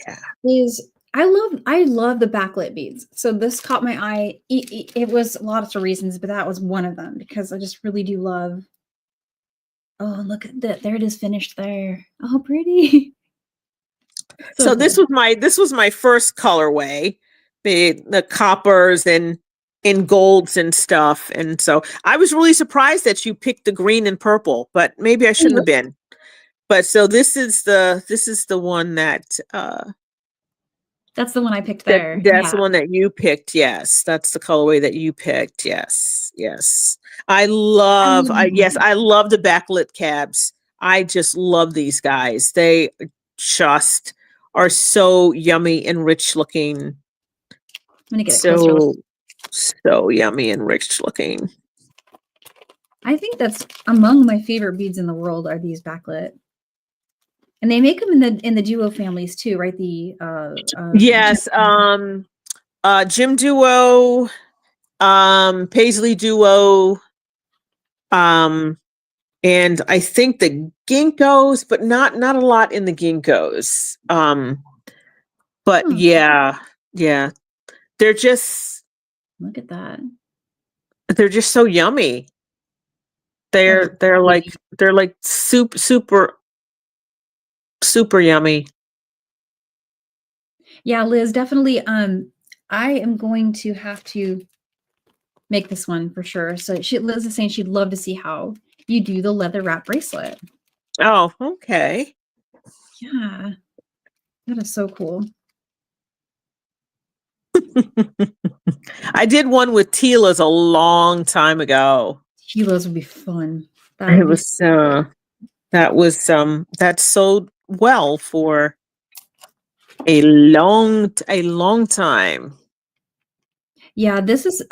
Speaker 1: yeah.
Speaker 2: is I love the backlit beads. So this caught my eye. It was lots of reasons, but that was one of them because I just really do love. Oh, look at that. There it is finished there. Oh, pretty.
Speaker 1: So
Speaker 2: Cool.
Speaker 1: this was my first colorway, the coppers and in golds and stuff. And so I was really surprised that you picked the green and purple, but maybe I shouldn't have been. But so this is the one
Speaker 2: That's the one I picked there.
Speaker 1: that's
Speaker 2: Yeah.
Speaker 1: the one that you picked. Yes, that's the colorway that you picked. Yes, yes. I love. I love the backlit cabs. I just love these guys. They just are so yummy and rich looking.
Speaker 2: I'm gonna get it closer.
Speaker 1: So yummy and rich looking.
Speaker 2: I think that's among my favorite beads in the world are these backlit. And they make them in the duo families too, right? The
Speaker 1: Yes, Jim Duo, Paisley Duo, and I think the ginkgos, but not a lot in the ginkgos. But yeah, they're just
Speaker 2: look at that.
Speaker 1: they're just so yummy. They're like super yummy.
Speaker 2: Yeah, Liz, definitely. I am going to have to make this one for sure. So Liz is saying she'd love to see how you do the leather wrap bracelet.
Speaker 1: Oh, okay.
Speaker 2: Yeah, that is so cool.
Speaker 1: I did one with Tila's a long time ago.
Speaker 2: Tila's would be fun.
Speaker 1: That sold well for a long time.
Speaker 2: Yeah, this is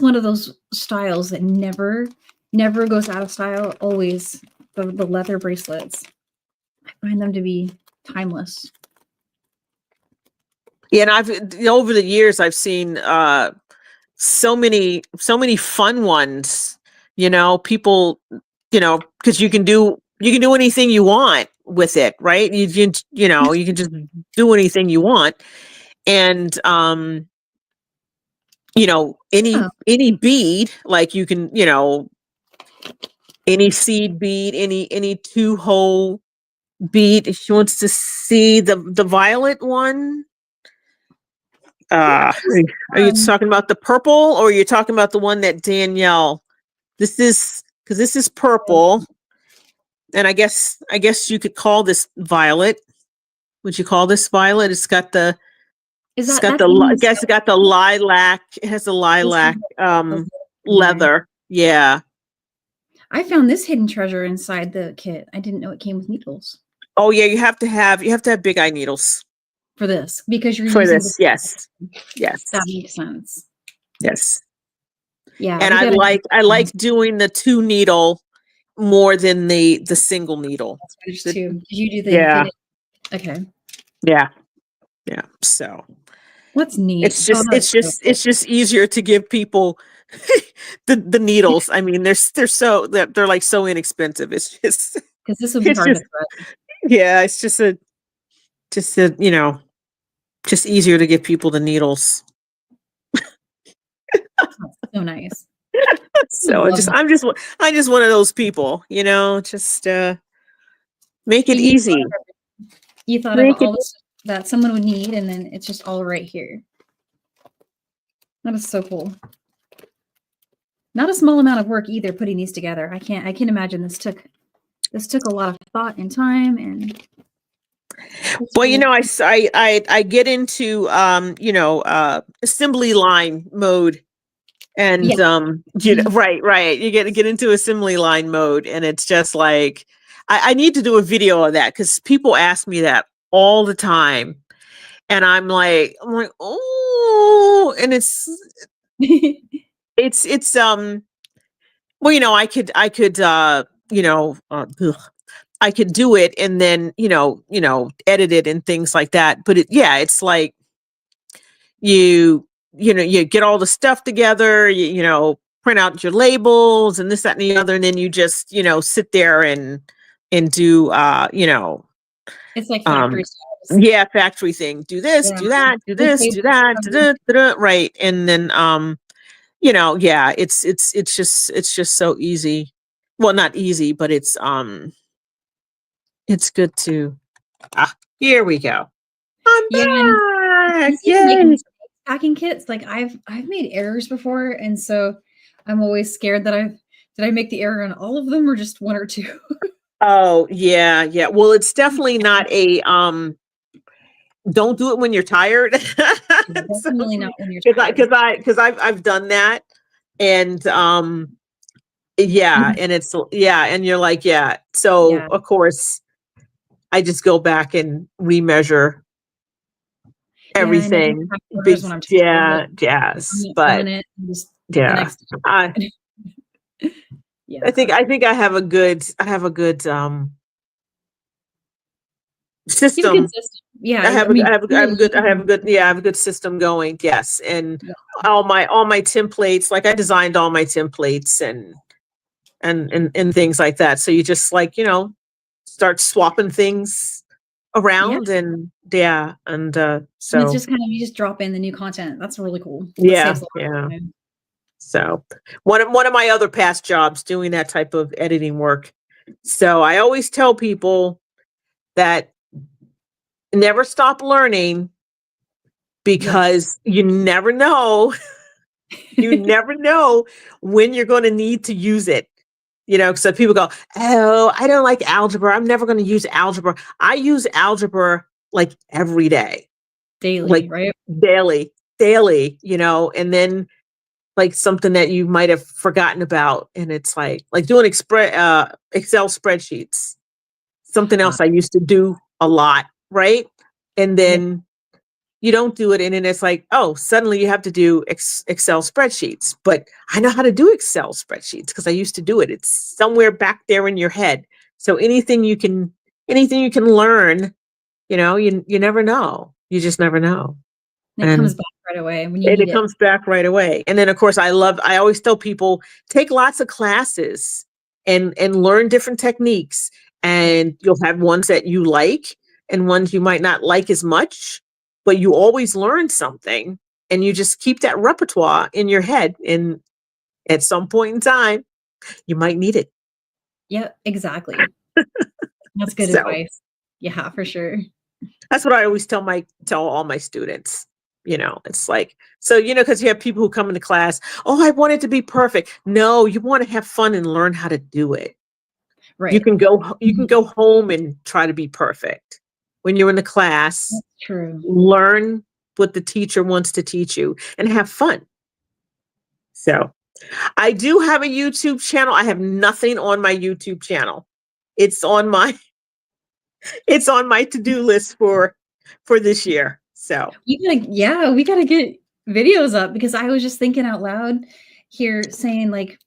Speaker 2: one of those styles that never goes out of style. Always the leather bracelets. I find them to be timeless.
Speaker 1: Yeah, and I've over the years I've seen so many fun ones. People, because you can do anything you want with it, right? You can just do anything you want, and any bead, like you can, any seed bead, any 2-hole bead. If she wants to see the violet one. Are you talking about the purple, or are you talking about the one that Danielle? This is purple, and I guess you could call this violet. Would you call this violet? It's got the I guess it got the lilac. It has the lilac leather. Yeah.
Speaker 2: I found this hidden treasure inside the kit. I didn't know it came with needles.
Speaker 1: Oh yeah, you have to have big eye needles
Speaker 2: for this because you're
Speaker 1: for
Speaker 2: using
Speaker 1: this. Yes.
Speaker 2: That makes sense.
Speaker 1: Yes.
Speaker 2: Yeah.
Speaker 1: And I like doing the 2 needle more than the single needle.
Speaker 2: Too. You do the
Speaker 1: infinite.
Speaker 2: Okay.
Speaker 1: Yeah. Yeah. So
Speaker 2: what's neat?
Speaker 1: It's just easier to give people the needles. I mean, they're like so inexpensive. It's just
Speaker 2: because this would be hard to thread.
Speaker 1: Yeah, it's just easier to give people the needles.
Speaker 2: So nice.
Speaker 1: So
Speaker 2: love that.
Speaker 1: I'm just one of those people, just make it
Speaker 2: You
Speaker 1: easy.
Speaker 2: you thought of
Speaker 1: Make it
Speaker 2: all the stuff that someone would need, and then it's just all right here. That is so cool. Not a small amount of work either putting these together. I can imagine this took a lot of thought and time and
Speaker 1: well, I get into assembly line mode. And
Speaker 2: yeah.
Speaker 1: right. You get into assembly line mode, and it's just like I need to do a video of that because people ask me that all the time. And I'm like, oh, and it's well, I could do it and then, edit it and things like that. But it's like you get all the stuff together, print out your labels and this, that, and the other, and then you just, sit there and do
Speaker 2: It's like
Speaker 1: um
Speaker 2: factory styles.
Speaker 1: yeah, factory thing. Do this,
Speaker 2: Yeah.
Speaker 1: do that, do
Speaker 2: The
Speaker 1: this,
Speaker 2: tables
Speaker 1: do that,
Speaker 2: come in.
Speaker 1: right. And then yeah, it's just so easy. Well, not easy, but it's good to here we go. I'm
Speaker 2: Yeah, and it's
Speaker 1: back.
Speaker 2: easy to make
Speaker 1: Yay.
Speaker 2: mistakes packing kits. Like I've made errors before, and so I'm always scared that did I make the error on all of them or just one or two?
Speaker 1: Oh, yeah, yeah. Well, it's definitely not a don't do it when you're tired. So,
Speaker 2: Definitely not when you're
Speaker 1: because
Speaker 2: tired.
Speaker 1: I've done that, and yeah, and and you're like, yeah. So
Speaker 2: Yeah,
Speaker 1: of course I just go back and remeasure
Speaker 2: yeah, I know these
Speaker 1: everything.
Speaker 2: back orders
Speaker 1: Big,
Speaker 2: when I'm tired, but
Speaker 1: yeah,
Speaker 2: I'm
Speaker 1: yes,
Speaker 2: not
Speaker 1: but
Speaker 2: feeling it. And just the
Speaker 1: yeah,
Speaker 2: next
Speaker 1: I
Speaker 2: day.
Speaker 1: I
Speaker 2: Yeah.
Speaker 1: think I think I have a good
Speaker 2: You have a good
Speaker 1: system.
Speaker 2: system. Yeah, I mean, clearly,
Speaker 1: I have a good system going. Yes. And
Speaker 2: yeah,
Speaker 1: all my templates, like I designed all my templates and things like that. So you just like, start swapping things
Speaker 2: yeah.
Speaker 1: around and yeah. And
Speaker 2: And it's
Speaker 1: so
Speaker 2: just kind of you just drop in the new content. That's really cool. That
Speaker 1: yeah,
Speaker 2: saves a lot
Speaker 1: yeah.
Speaker 2: of time.
Speaker 1: So one of my other past jobs doing that type of editing work. So I always tell people that never stop learning
Speaker 2: Yes.
Speaker 1: because you never know. You never know when you're going to need to use it. So people go, oh, I don't like algebra. I'm never going to use algebra. I use algebra like every day, like
Speaker 2: Daily, right?
Speaker 1: daily, and then like something that you might have forgotten about. And it's like doing Excel spreadsheets, something
Speaker 2: Uh,
Speaker 1: else I used to do a lot. Right. And
Speaker 2: yeah.
Speaker 1: then you don't do it, and then it's like, oh, suddenly you have to do Excel spreadsheets. But I know how to do Excel spreadsheets because I used to do it. It's somewhere back there in your head. So anything you can learn, you never know. You just never know.
Speaker 2: And it comes
Speaker 1: And
Speaker 2: back right away when you
Speaker 1: and
Speaker 2: need
Speaker 1: it
Speaker 2: it.
Speaker 1: comes back right away. And then of course I always tell people take lots of classes and learn different techniques, and you'll have ones that you like and ones you might not like as much, but you always learn something, and you just keep that repertoire in your head, and at some point in time you might need it.
Speaker 2: Yeah, exactly. That's good
Speaker 1: So
Speaker 2: advice. Yeah, for sure.
Speaker 1: that's what I always tell all my students. It's like, so, because you have people who come into class, oh, I want it to be perfect. No, you want to have fun and learn how to do it.
Speaker 2: Right.
Speaker 1: You can
Speaker 2: Mhm.
Speaker 1: go home and try to be perfect. When you're in the class,
Speaker 2: That's true.
Speaker 1: learn what the teacher wants to teach you and have fun. So I do have a YouTube channel. I have nothing on my YouTube channel. It's on my it's on my to-do list for this year. So
Speaker 2: We gotta get videos up because I was just thinking out loud here saying like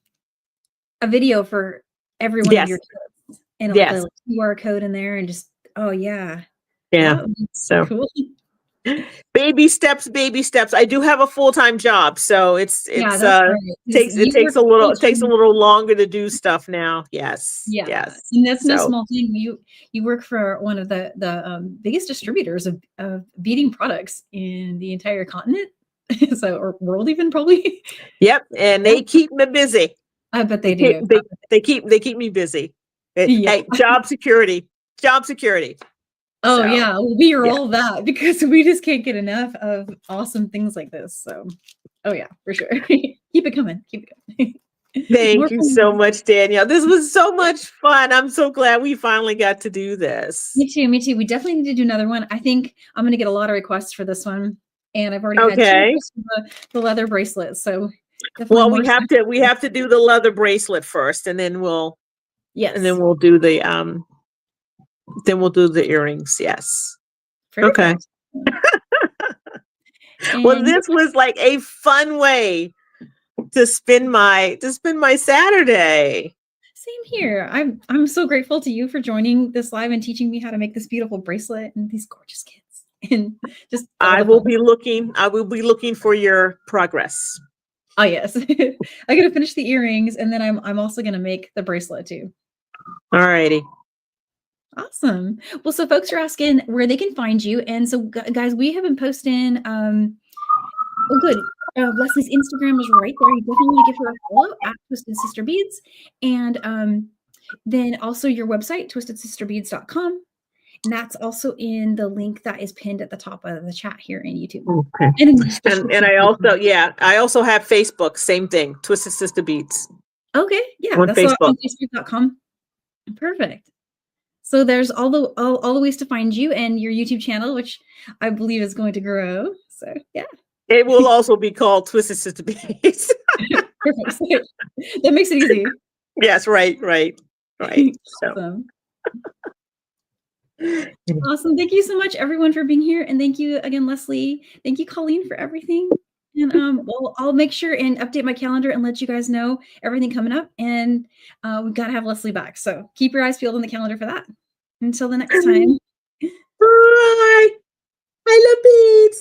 Speaker 2: a video for every one of
Speaker 1: yes,
Speaker 2: your kids and like
Speaker 1: yes,
Speaker 2: a QR code in there and just oh yeah,
Speaker 1: yeah.
Speaker 2: that would be
Speaker 1: So
Speaker 2: cool.
Speaker 1: baby steps, baby steps. I do have a full-time job, so
Speaker 2: Yeah, that's right. 'Cause you work
Speaker 1: it takes a
Speaker 2: full-time.
Speaker 1: little longer to do stuff now. Yes.
Speaker 2: Yeah,
Speaker 1: Yes.
Speaker 2: and that's no
Speaker 1: So,
Speaker 2: small thing. You work for one of the biggest distributors of beading products in the entire continent, so or world even probably.
Speaker 1: yep, and
Speaker 2: Yeah,
Speaker 1: they keep me busy.
Speaker 2: I bet
Speaker 1: They
Speaker 2: they
Speaker 1: keep
Speaker 2: do.
Speaker 1: they keep me busy.
Speaker 2: Yeah.
Speaker 1: Hey, job security. Job security.
Speaker 2: Oh
Speaker 1: So,
Speaker 2: yeah, we are
Speaker 1: yeah.
Speaker 2: all that because we just can't get enough of awesome things like this. So, oh yeah, for sure. Keep it coming. Keep it coming. More
Speaker 1: Thank you so
Speaker 2: fun.
Speaker 1: much, Danielle. This was so much fun. I'm so glad we finally got to do this.
Speaker 2: Me too. Me too. We definitely need to do another one. I think I'm going to get a lot of requests for this one, and I've already had 2
Speaker 1: Okay.
Speaker 2: requests for the leather bracelet. So definitely
Speaker 1: Well,
Speaker 2: more.
Speaker 1: we have to do the leather bracelet first, and then
Speaker 2: Yes.
Speaker 1: we'll do the earrings. Yes. Okay.
Speaker 2: Perfect.
Speaker 1: Well,
Speaker 2: And
Speaker 1: this was like a fun way to spend my Saturday.
Speaker 2: same here. I'm so grateful to you for joining this live and teaching me how to make this beautiful bracelet and these gorgeous kits and just all
Speaker 1: I
Speaker 2: the
Speaker 1: will
Speaker 2: fun.
Speaker 1: be looking for your progress.
Speaker 2: Oh yes. I gotta finish the earrings and then I'm also gonna make the bracelet too.
Speaker 1: All righty.
Speaker 2: Awesome. Well, so folks are asking where they can find you. And so guys, we have been posting oh good. Leslie's Instagram is right there. You definitely want to give her a follow at Twisted Sister Beads. And then also your website, twistedsisterbeads.com. And that's also in the link that is pinned at the top of the chat here in YouTube.
Speaker 1: Okay.
Speaker 2: And in the description.
Speaker 1: And I also have Facebook, same thing, Twisted Sister Beads.
Speaker 2: Okay, yeah,
Speaker 1: On
Speaker 2: that's
Speaker 1: Facebook.
Speaker 2: on facebook.com. Perfect. So there's all the ways to find you and your YouTube channel, which I believe is going to grow. So yeah.
Speaker 1: It will also be called Twisted Sister Beads.
Speaker 2: Perfect. That makes it easy.
Speaker 1: Yes, right. So.
Speaker 2: Awesome. Awesome. Thank you so much, everyone, for being here. And thank you again, Leslie. Thank you, Colleen, for everything. And well, I'll make sure and update my calendar and let you guys know everything coming up. And we've got to have Leslie back. So keep your eyes peeled on the calendar for that. Until the next time.
Speaker 1: Bye. I love beads.